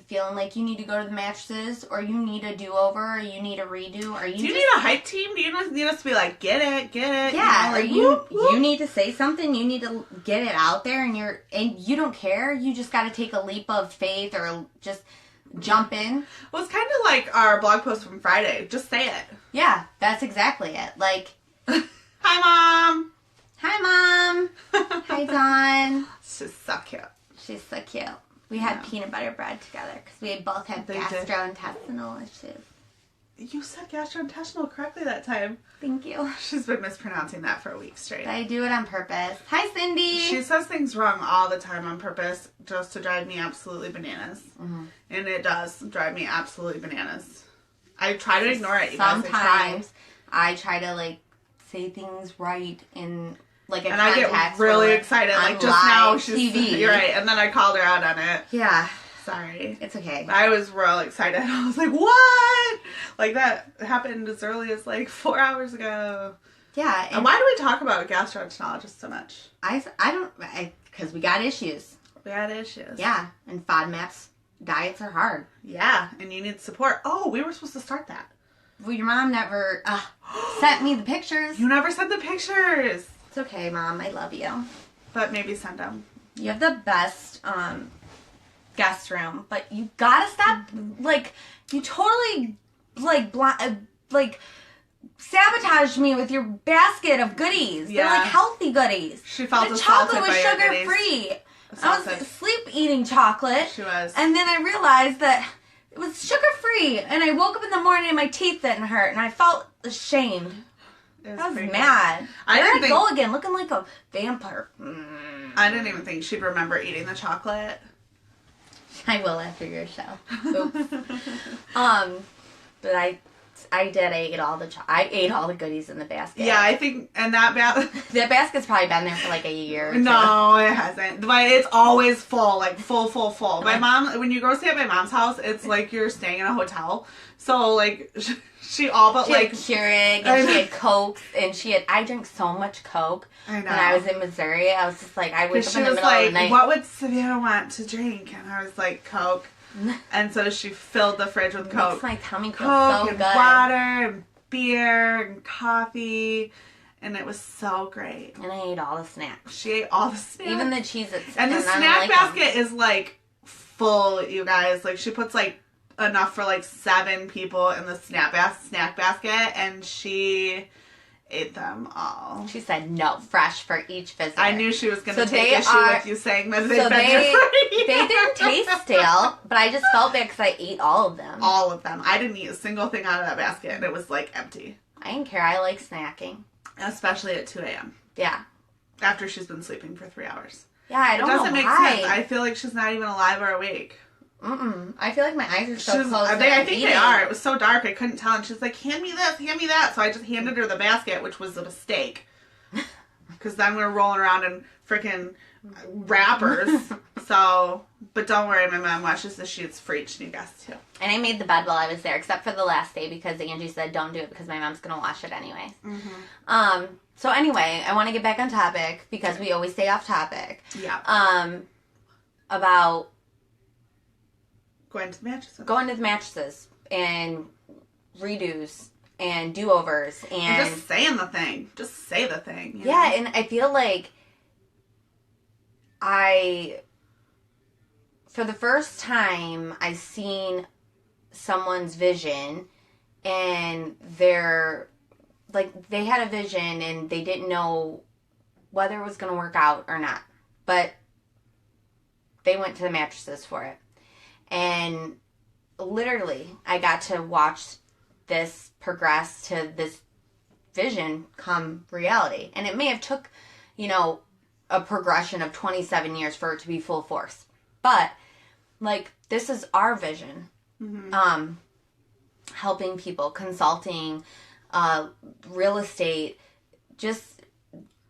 feeling like you need to go to the mattresses, or you need a do-over, or you need a redo, or you need a hype team? Do you need us to be like, get it? Yeah, like, you need to say something, you need to get it out there, and you don't care, you just got to take a leap of faith, or just jump in. Well, it's kind of like our blog post from Friday. Just say it. Yeah, that's exactly it. Like, hi, Mom. Hi, Mom. Hi, Dawn. She's so cute. She's so cute. We had peanut butter bread together because we both had gastrointestinal issues. You said gastrointestinal correctly that time. Thank you. She's been mispronouncing that for a week straight. I do it on purpose. Hi, Cindy. She says things wrong all the time on purpose just to drive me absolutely bananas. Mm-hmm. And it does drive me absolutely bananas. I try to ignore it. Sometimes I try to, like, say things right in like a and context. I get really excited. Like just now, she's TV. You're right. And then I called her out on it. Yeah. Sorry. It's okay. I was real excited. I was like, what? Like that happened as early as like 4 hours ago. Yeah. And why do we talk about gastroenterologists so much? Because we got issues. We had issues. Yeah. And FODMAPs diets are hard. Yeah. And you need support. Oh, we were supposed to start that. Well, your mom never sent me the pictures. You never sent the pictures. It's okay, Mom. I love you. But maybe send them. You have the best guest room, but you gotta stop. Like, you totally sabotaged me with your basket of goodies. Yeah. They're like healthy goodies. She felt the assaulted chocolate was by your sugar goodies. free. I Assaulted. was sleep eating chocolate. She was. And then I realized that it was sugar free, and I woke up in the morning and my teeth didn't hurt, and I felt ashamed. I was mad. There I go again, looking like a vampire. I didn't even think she'd remember eating the chocolate. I will after your show. Oops. But I ate all the goodies in the basket. Yeah, I think, and that that basket's probably been there for like a year. Or two. No, it hasn't. But it's always full, like full. My mom, when you go stay at my mom's house, it's like you're staying in a hotel. So like she all but she like had Keurig and she had Coke and I drank so much Coke when I was in Missouri. I was just like, I wake up in the middle of the night. What would Savannah want to drink? And I was like, Coke. And so she filled the fridge with Coke. Makes my tummy feel Coke so and good. water and beer and coffee. And it was so great. And I ate all the snacks. She ate all the snacks. Even the Cheez-Its. And the snack basket is like full, you guys. Like she puts like enough for like 7 people in the snack basket. And she ate them all. She said no, fresh for each visitor. I knew she was going to take issue with you saying that they've been here for years. They didn't taste stale, but I just felt bad because I ate all of them. All of them. I didn't eat a single thing out of that basket, and it was like empty. I didn't care. I like snacking. Especially at 2 a.m. Yeah. After she's been sleeping for 3 hours. Yeah, I don't know why. It doesn't make sense. I feel like she's not even alive or awake. I feel like my eyes are so closed. I think they are. It was so dark I couldn't tell. And she's like, hand me this, hand me that. So I just handed her the basket, which was a mistake. Because then we were rolling around in freaking wrappers. But don't worry, my mom watches the Sheets for each new guest too. And I made the bed while I was there, except for the last day because Angie said don't do it because my mom's going to wash it anyway. So anyway, I want to get back on topic because we always stay off topic. Yeah. About going to the mattresses and redos and do-overs and just saying the thing. Just say the thing. You know? And I feel like for the first time, I seen someone's vision and they had a vision and they didn't know whether it was going to work out or not. But they went to the mattresses for it. And literally, I got to watch this progress to this vision come reality. And it may have took, a progression of 27 years for it to be full force. But, this is our vision. Helping people, consulting, real estate, just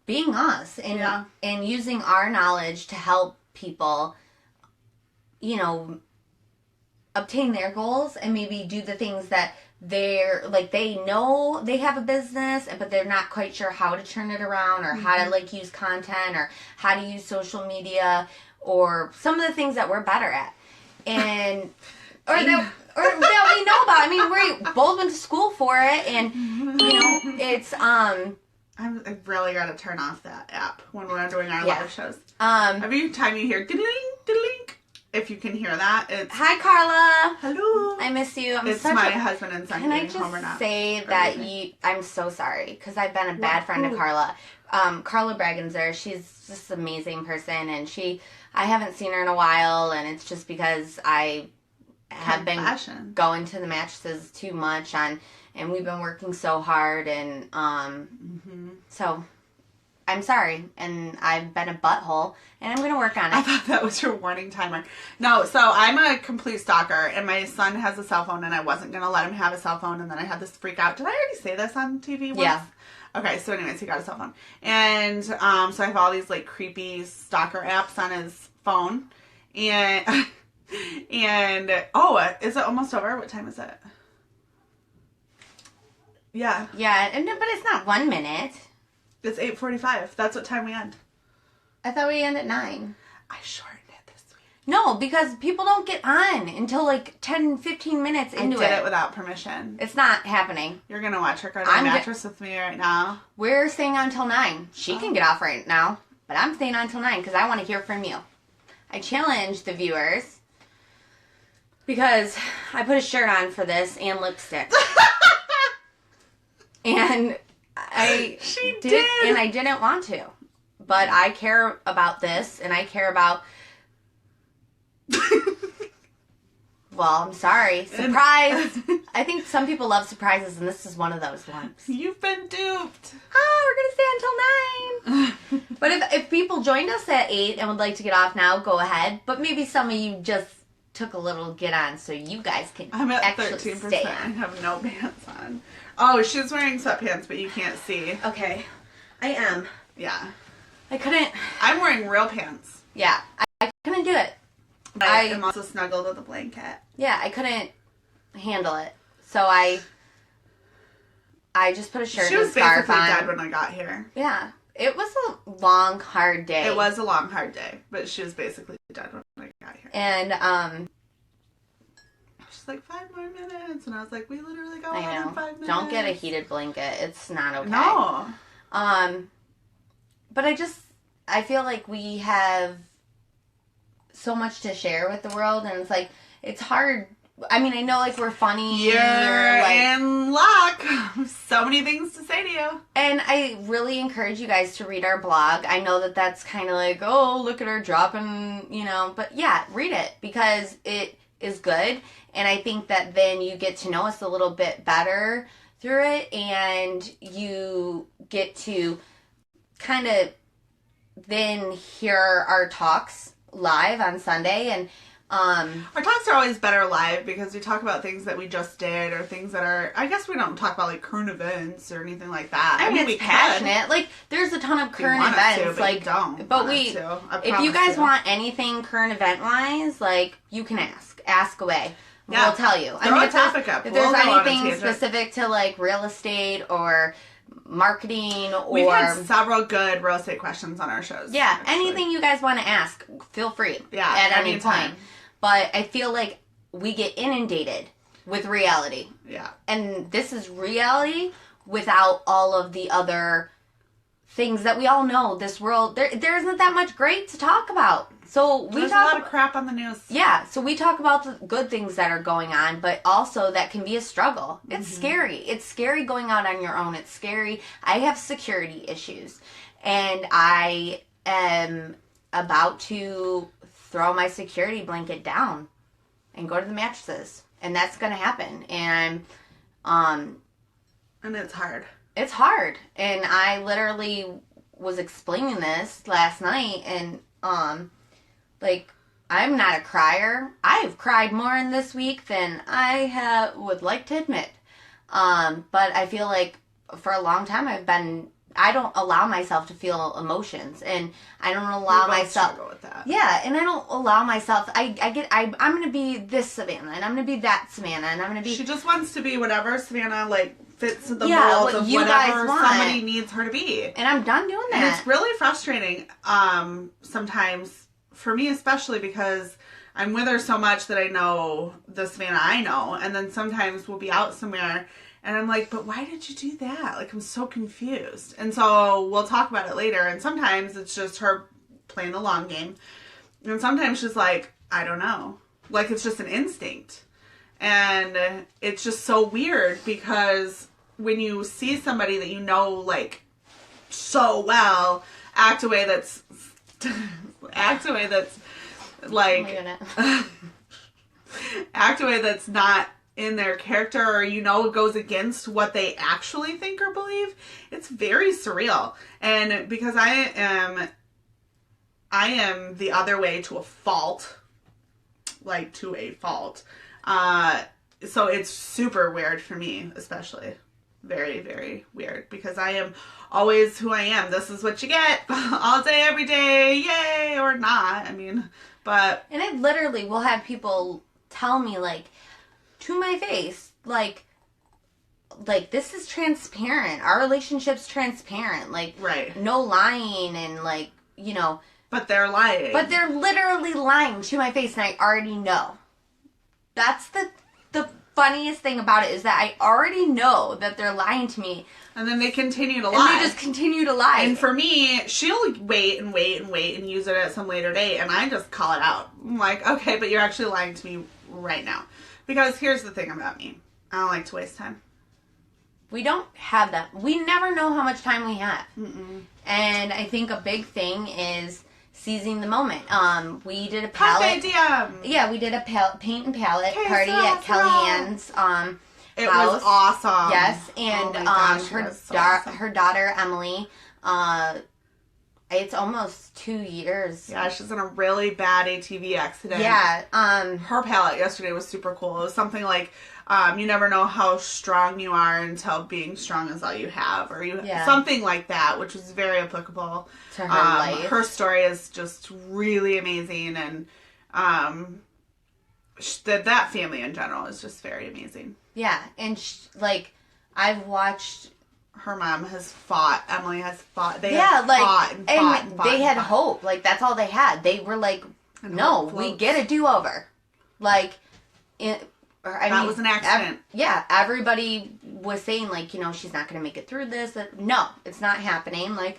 being us. And using our knowledge to help people, obtain their goals and maybe do the things that they know they have a business, but they're not quite sure how to turn it around or how to use content or how to use social media or some of the things that we're better at and or that we know about. I mean, we both went to school for it, and it's I really got to turn off that app when we're doing our live shows. Every time you hear ding ding, if you can hear that, it's hi Carla. Hello. I miss you. It's my husband and son. Can I just say that I'm so sorry because I've been a bad friend to Carla. Carla Bragenzer, she's just an amazing person, and I haven't seen her in a while, and it's just because I have been going to the mattresses too much and we've been working so hard, and so I'm sorry, and I've been a butthole, and I'm going to work on it. I thought that was your warning timer. No, so I'm a complete stalker, and my son has a cell phone, and I wasn't going to let him have a cell phone, and then I had this freak out. Did I already say this on TV once? Yeah. Okay, so anyways, he got a cell phone. And so I have all these like creepy stalker apps on his phone. And is it almost over? What time is it? Yeah. Yeah, but it's not 1 minute. It's 8:45. That's what time we end. I thought we end at 9. I shortened it this week. No, because people don't get on until like 10, 15 minutes into it. I did it without permission. It's not happening. You're going to watch her on the mattress with me right now. We're staying on till 9. She can get off right now, but I'm staying on till 9 because I want to hear from you. I challenge the viewers because I put a shirt on for this and lipstick. And I didn't want to. But I care about this, and I care about... Well, I'm sorry. Surprise! I think some people love surprises, and this is one of those ones. You've been duped. Oh, we're going to stay until 9. But if people joined us at 8 and would like to get off now, go ahead. But maybe some of you just took a little get on so you guys can I'm at actually 13%. stay I on. have no pants on. Oh, she's wearing sweatpants, but you can't see. Okay. I am. Yeah. I couldn't... I'm wearing real pants. Yeah. I couldn't do it. I am also snuggled with a blanket. Yeah, I couldn't handle it. So I just put a shirt and a scarf on. She was basically dead when I got here. Yeah. It was a long, hard day. It was a long, hard day, but she was basically dead when I got here. And, she's like, 5 more minutes. And I was like, we literally go I on know. in 5 minutes. Don't get a heated blanket. It's not okay. No. But I feel like we have so much to share with the world, and it's like, it's hard. I mean, I know, like, we're funny. You're like, in luck. So many things to say to you. And I really encourage you guys to read our blog. I know that that's kind of like, oh, look at her dropping, but yeah, read it because it is good. And I think that then you get to know us a little bit better through it, and you get to kind of then hear our talks live on Sunday. And our talks are always better live because we talk about things that we just did or things that are, I guess we don't talk about like current events or anything like that. I mean, we it's passionate. Like, there's a ton of current events. If you guys want anything current event wise, like, you can ask away. Yeah. We'll tell you. Throw a topic up. If there's anything specific to like real estate or marketing, or we've had several good real estate questions on our shows. Yeah, anything you guys want to ask, feel free. Yeah, at any point. But I feel like we get inundated with reality. Yeah. And this is reality without all of the other things that we all know. This world, there isn't that much great to talk about. So there's a lot of crap on the news. Yeah, so we talk about the good things that are going on, but also that can be a struggle. It's scary. It's scary going out on your own. It's scary. I have security issues, and I am about to throw my security blanket down and go to the mattresses, and that's going to happen. And it's hard. It's hard, and I literally was explaining this last night, and like, I'm not a crier. I've cried more in this week than I would like to admit. But I feel like for a long time I don't allow myself to feel emotions, and I don't allow myself. Struggle with that. Yeah, and I don't allow myself. I'm gonna be this Savannah, and I'm gonna be that Savannah, and I'm gonna be. She just wants to be whatever Savannah fits the mold of you whatever guys want. Somebody needs her to be. And I'm done doing that. And it's really frustrating. Sometimes. For me especially, because I'm with her so much that I know the Savannah I know, and then sometimes we'll be out somewhere and I'm like, but why did you do that? Like, I'm so confused. And so we'll talk about it later, and sometimes it's just her playing the long game, and sometimes she's like, I don't know, like, it's just an instinct. And it's just so weird because when you see somebody that you know, like, so well act a way that's like act a way that's not in their character, or goes against what they actually think or believe, it's very surreal. And because I am the other way to a fault, so it's super weird for me, especially. very, very weird because I am always who I am. This is what you get all day, every day, yay, or not. I mean, but... And I literally will have people tell me, like, to my face, like, this is transparent. Our relationship's transparent. Like, right. No lying and, like, you know. But they're lying. But they're literally lying to my face, and I already know. That's the funniest thing about it, is that I already know that they're lying to me. And then they continue to lie. And they just continue to lie. And for me, she'll wait and wait and wait and use it at some later date, and I just call it out. I'm like, okay, but you're actually lying to me right now. Because here's the thing about me. I don't like to waste time. We don't have that. We never know how much time we have. Mm-mm. And I think a big thing is seizing the moment. We did a palette. Yeah, we did a paint and palette party at Kellyanne's it house. Was awesome. Yes, and her daughter Emily. It's almost 2 years. Yeah, she's in a really bad ATV accident. Yeah. Her palette yesterday was super cool. It was something like, you never know how strong you are until being strong is all you have, or something like that, which was very applicable to her life. Her story is just really amazing, and that family in general is just very amazing. Yeah, and I've watched. Her mom has fought. Emily has fought. They have fought and fought and fought. They had hope. Like, that's all they had. They were like, no, we get a do-over. Like, that was an accident. Everybody was saying, like, you know, she's not going to make it through this. No, it's not happening. Like,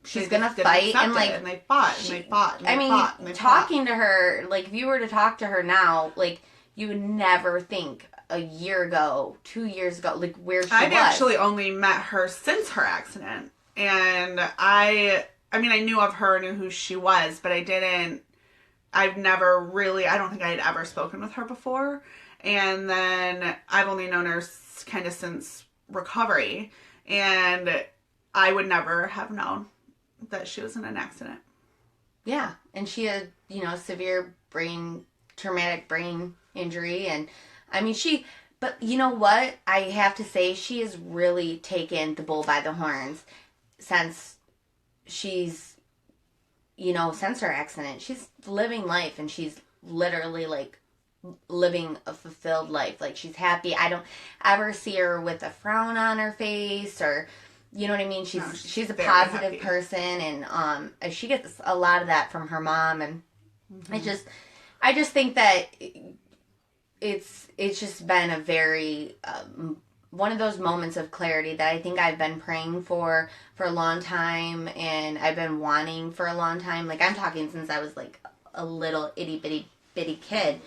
she's going to fight. And, like, and they fought, and they fought, and they fought, and they talking to her, like, if you were to talk to her now, like, you would never think a year ago, 2 years ago, like, where she was. I've actually only met her since her accident. And I knew of her, knew who she was, but I've never really, I don't think I had ever spoken with her before. And then I've only known her kind of since recovery. And I would never have known that she was in an accident. Yeah. And she had, severe traumatic brain injury. And but you know what? I have to say, she has really taken the bull by the horns since since her accident. She's living life, and she's literally, like, living a fulfilled life. Like, she's happy. I don't ever see her with a frown on her face, or, you know what I mean? She's a positive person, and she gets a lot of that from her mom, and I just think that it's just been a very one of those moments of clarity that I think I've been praying for a long time, and I've been wanting for a long time. Like, I'm talking since I was, like, a little itty bitty kid,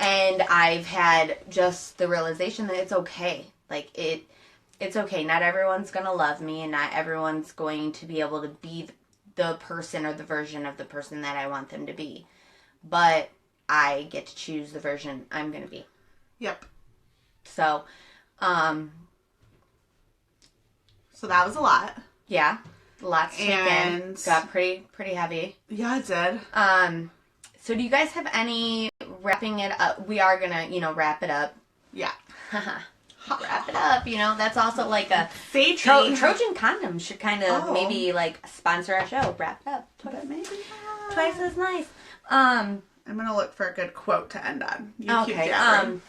and I've had just the realization that it's okay. Like, it's okay. Not everyone's gonna love me, and not everyone's going to be able to be the person or the version of the person that I want them to be, but I get to choose the version I'm going to be. Yep. So, so that was a lot. Yeah. Lots to take in. Got pretty heavy. Yeah, it did. So do you guys have any wrapping it up? We are going to, wrap it up. Yeah. Wrap it up, that's also like a Trojan condom should kind of maybe, like, sponsor our show. Wrap it up. Maybe twice as nice. I'm going to look for a good quote to end on. You keep jabbering.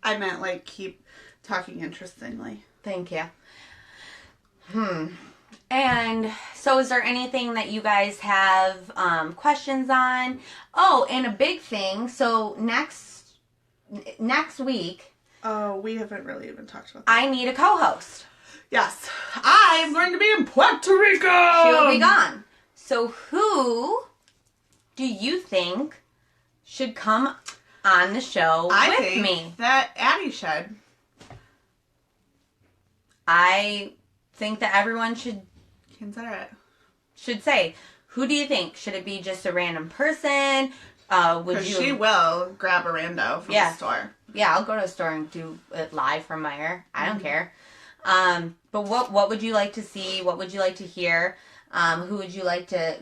I meant, like, keep talking interestingly. Thank you. And so is there anything that you guys have questions on? Oh, and a big thing. So next week. Oh, we haven't really even talked about that. I need a co-host. Yes. I'm going to be in Puerto Rico. She will be gone. So who do you think should come on the show with me? That Addie should. I think that everyone should consider it. Should say, who do you think? Should it be just a random person? She will grab a rando from the store. Yeah, I'll go to the store and do it live from there. I don't care. But what would you like to see? What would you like to hear? Who would you like it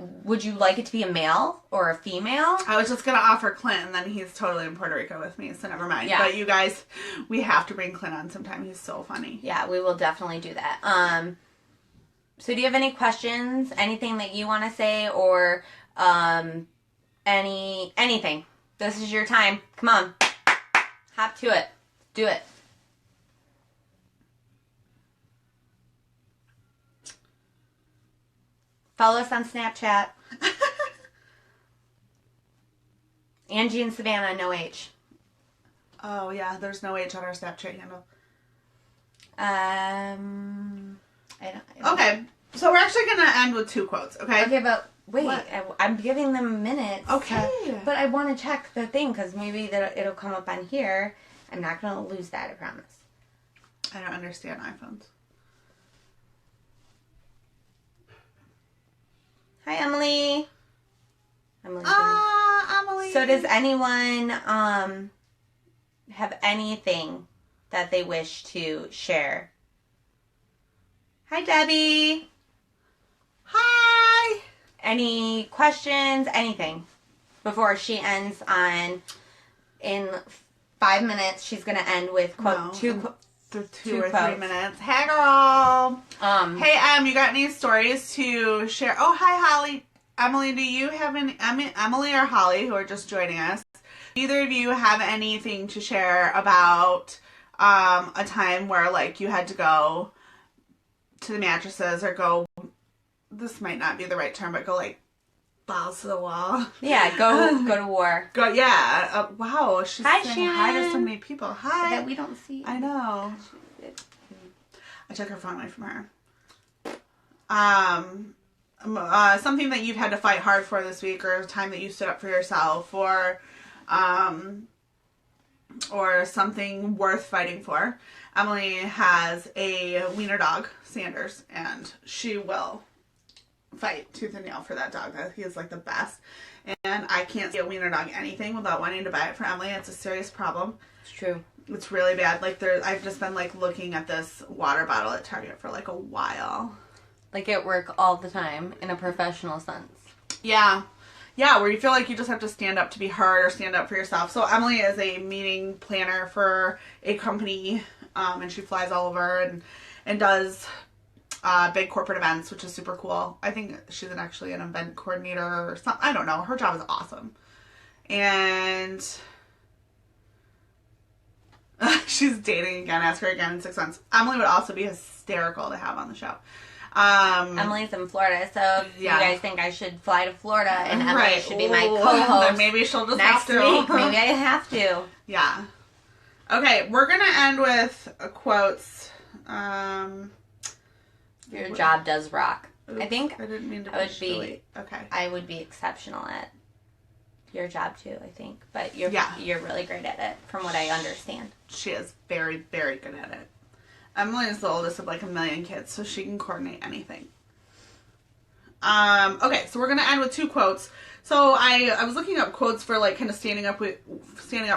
to be a male or a female? I was just going to offer Clint, and then he's totally in Puerto Rico with me, so never mind. Yeah. But you guys, we have to bring Clint on sometime. He's so funny. Yeah, we will definitely do that. So do you have any questions? Anything that you want to say, or anything? This is your time. Come on. Hop to it. Do it. Follow us on Snapchat. Angie and Savannah, no H. Oh, yeah, there's no H on our Snapchat handle. I don't Okay, so we're actually going to end with 2 quotes, okay? Okay, but wait, I'm giving them minutes. Okay. But I want to check the thing, because maybe it'll come up on here. I'm not going to lose that, I promise. I don't understand iPhones. Hi, Emily. Emily's Emily. So does anyone have anything that they wish to share? Hi, Debbie. Hi. Any questions? Anything? Before she ends in 5 minutes, she's going to end with two or 3 minutes. Hey, girl. Hey, you got any stories to share? Oh, hi, Holly. Emily, do you have Emily or Holly, who are just joining us, either of you have anything to share about a time where, like, you had to go to the mattresses or go, this might not be the right term, but go, like, balls to the wall? Yeah, go to war. Wow, she's hi, saying Shannon. hi to so many people. Hi. That we don't see. I know. I took her phone away from her. Something that you've had to fight hard for this week, or a time that you stood up for yourself, or something worth fighting for. Emily has a wiener dog, Sanders, and she will fight tooth and nail for that dog. He is like the best. And I can't see a wiener dog anything without wanting to buy it for Emily. It's a serious problem. It's true. It's really bad. Like, I've just been, like, looking at this water bottle at Target for, like, a while. Like at work all the time, in a professional sense. Yeah. Yeah, where you feel like you just have to stand up to be heard or stand up for yourself. So Emily is a meeting planner for a company, and she flies all over and does big corporate events, which is super cool. I think she's actually an event coordinator or something. I don't know. Her job is awesome. And she's dating again. Ask her again in 6 months. Emily would also be hysterical to have on the show. Emily's in Florida, so if you guys think I should fly to Florida and Emily should be my co-host, then maybe she'll just next have to. week. Maybe I have to. Yeah. Okay, we're gonna end with quotes. Your job does rock. Oops, I think I didn't mean to I push delete. Okay. I would be exceptional at your job too, I think. But you're really great at it, from what I understand. She is very, very good at it. Emily is the oldest of like 1 million kids, so she can coordinate anything. Okay, so we're gonna end with 2 quotes. So I was looking up quotes for like kind of standing up for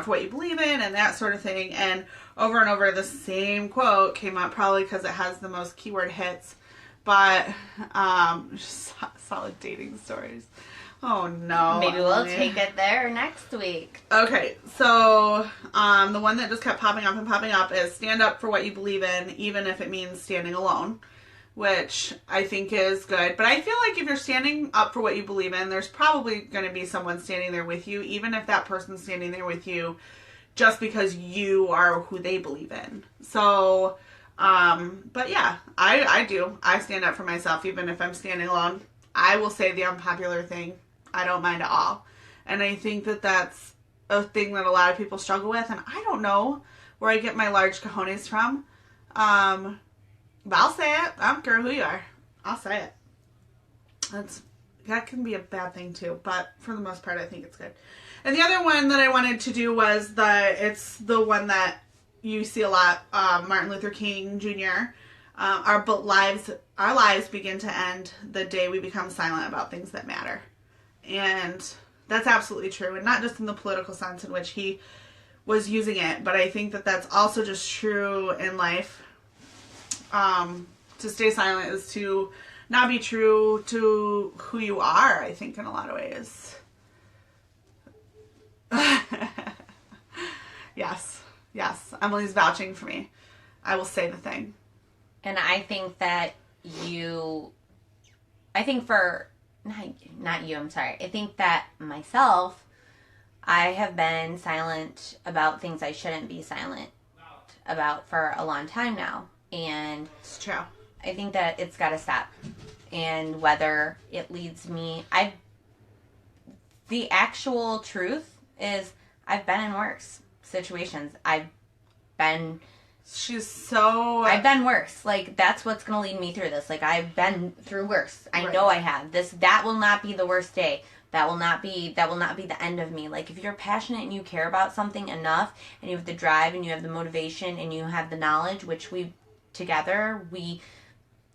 what you believe in and that sort of thing, and over the same quote came up, probably because it has the most keyword hits, but just solid dating stories. Oh no. Maybe we'll take it there next week. Okay, so the one that just kept popping up is stand up for what you believe in, even if it means standing alone, which I think is good. But I feel like if you're standing up for what you believe in, there's probably going to be someone standing there with you, even if that person's standing there with you just because you are who they believe in. So, but yeah, I do. I stand up for myself, even if I'm standing alone. I will say the unpopular thing. I don't mind at all. And I think that that's a thing that a lot of people struggle with. And I don't know where I get my large cojones from. But I'll say it. I don't care who you are. I'll say it. That can be a bad thing too. But for the most part, I think it's good. And the other one that I wanted to do was it's the one that you see a lot, Martin Luther King Jr. Our lives begin to end the day we become silent about things that matter. And that's absolutely true. And not just in the political sense in which he was using it, but I think that that's also just true in life. To stay silent is to not be true to who you are, I think, in a lot of ways. Yes. Emily's vouching for me. I will say the thing. And I think that not you, I'm sorry. I think that myself, I have been silent about things I shouldn't be silent about for a long time now. And it's true. I think that it's got to stop. And whether it leads me, the actual truth is I've been in worse situations. I've been worse. Like, that's what's going to lead me through this. Like, I've been through worse. I know I have. That will not be the worst day. That will not be the end of me. Like, if you're passionate and you care about something enough, and you have the drive and you have the motivation and you have the knowledge, which we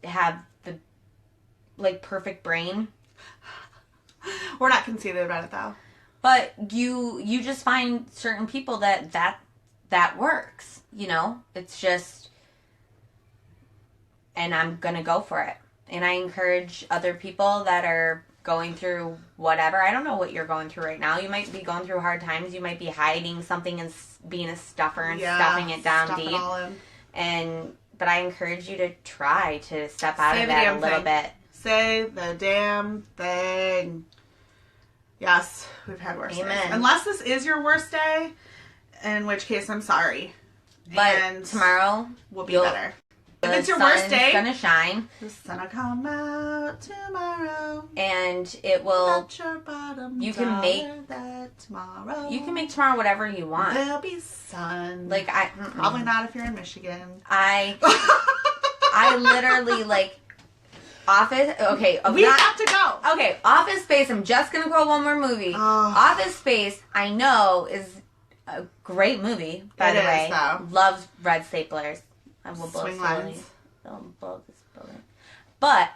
have the, like, perfect brain. We're not conceited about it, though. But you just find certain people that works. You know, it's just, and I'm going to go for it. And I encourage other people that are going through whatever. I don't know what you're going through right now. You might be going through hard times. You might be hiding something and being a stuffer and stuffing it down deep. But I encourage you to try to step out of that a little bit. Say the damn thing. Yes, we've had worse days. Unless this is your worst day, in which case I'm sorry. But and tomorrow will be better. If it's your worst day, it's gonna shine. The sun will come out tomorrow, and it will. Your bottom you can make that tomorrow. You can make tomorrow whatever you want. There'll be sun. Like probably not if you're in Michigan. I literally like. Office, okay. We have to go. Okay, Office Space. I'm just gonna quote one more movie. Office Space, I know, is a great movie. By the way, loves red staplers. I will blow lines. Blow this building. But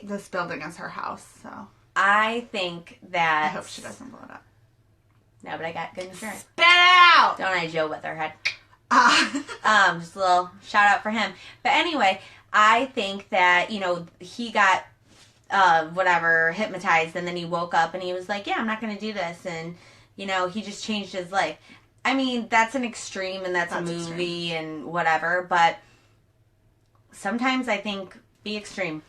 this building is her house, so I think that I hope she doesn't blow it up. No, but I got good insurance. Spit it out. Don't I, Joe Witherhead? Just a little shout out for him. But anyway. I think that, you know, he got, hypnotized, and then he woke up and he was like, yeah, I'm not going to do this. And, you know, he just changed his life. I mean, that's an extreme, and that's a movie extreme. And whatever, but sometimes I think be extreme.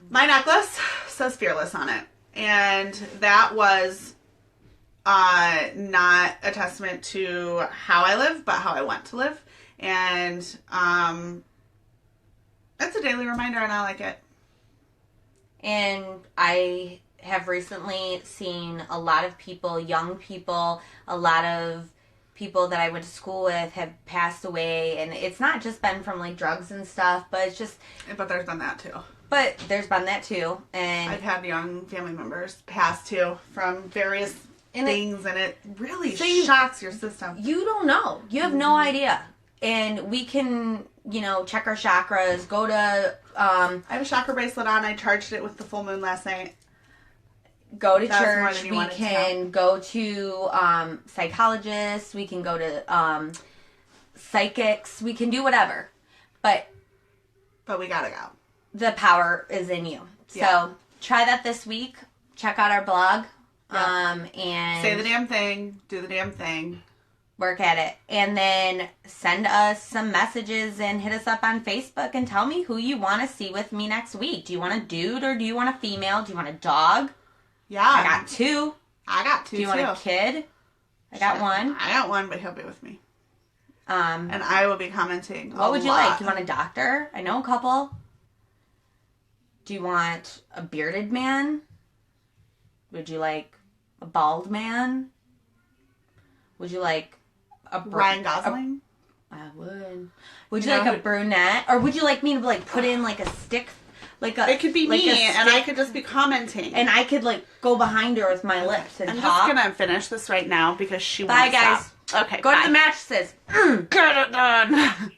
My necklace says fearless on it. And that was not a testament to how I live, but how I want to live. And, it's a daily reminder, and I like it. And I have recently seen a lot of people, young people, a lot of people that I went to school with have passed away. And it's not just been from, like, drugs and stuff, but it's just... But there's been that, too. But there's been that, too. And I've had young family members pass, too, from various things, and it really shocks your system. You don't know. You have no idea. And we can, you know, check our chakras, go to... I have a chakra bracelet on. I charged it with the full moon last night. Go to church. We can go to psychologists. We can go to psychics. We can do whatever. But we gotta go. The power is in you. Yeah. So try that this week. Check out our blog. Yeah. And say the damn thing. Do the damn thing. Work at it. And then send us some messages and hit us up on Facebook and tell me who you want to see with me next week. Do you want a dude or do you want a female? Do you want a dog? Yeah. I got two. Do you want a kid? I got one. I got one, but he'll be with me. And I will be commenting. What would you like? Do you want a doctor? I know a couple. Do you want a bearded man? Would you like a bald man? Would you like Ryan Gosling? I would. Would you like a brunette? Or would you like me to, like, put in, like, a stick? It could be like me, and I could just be commenting. And I could, like, go behind her with my lips and I'm talk. just going to finish this right now because she won't stop. Bye, guys. Okay, Go to the mattresses. Get it done.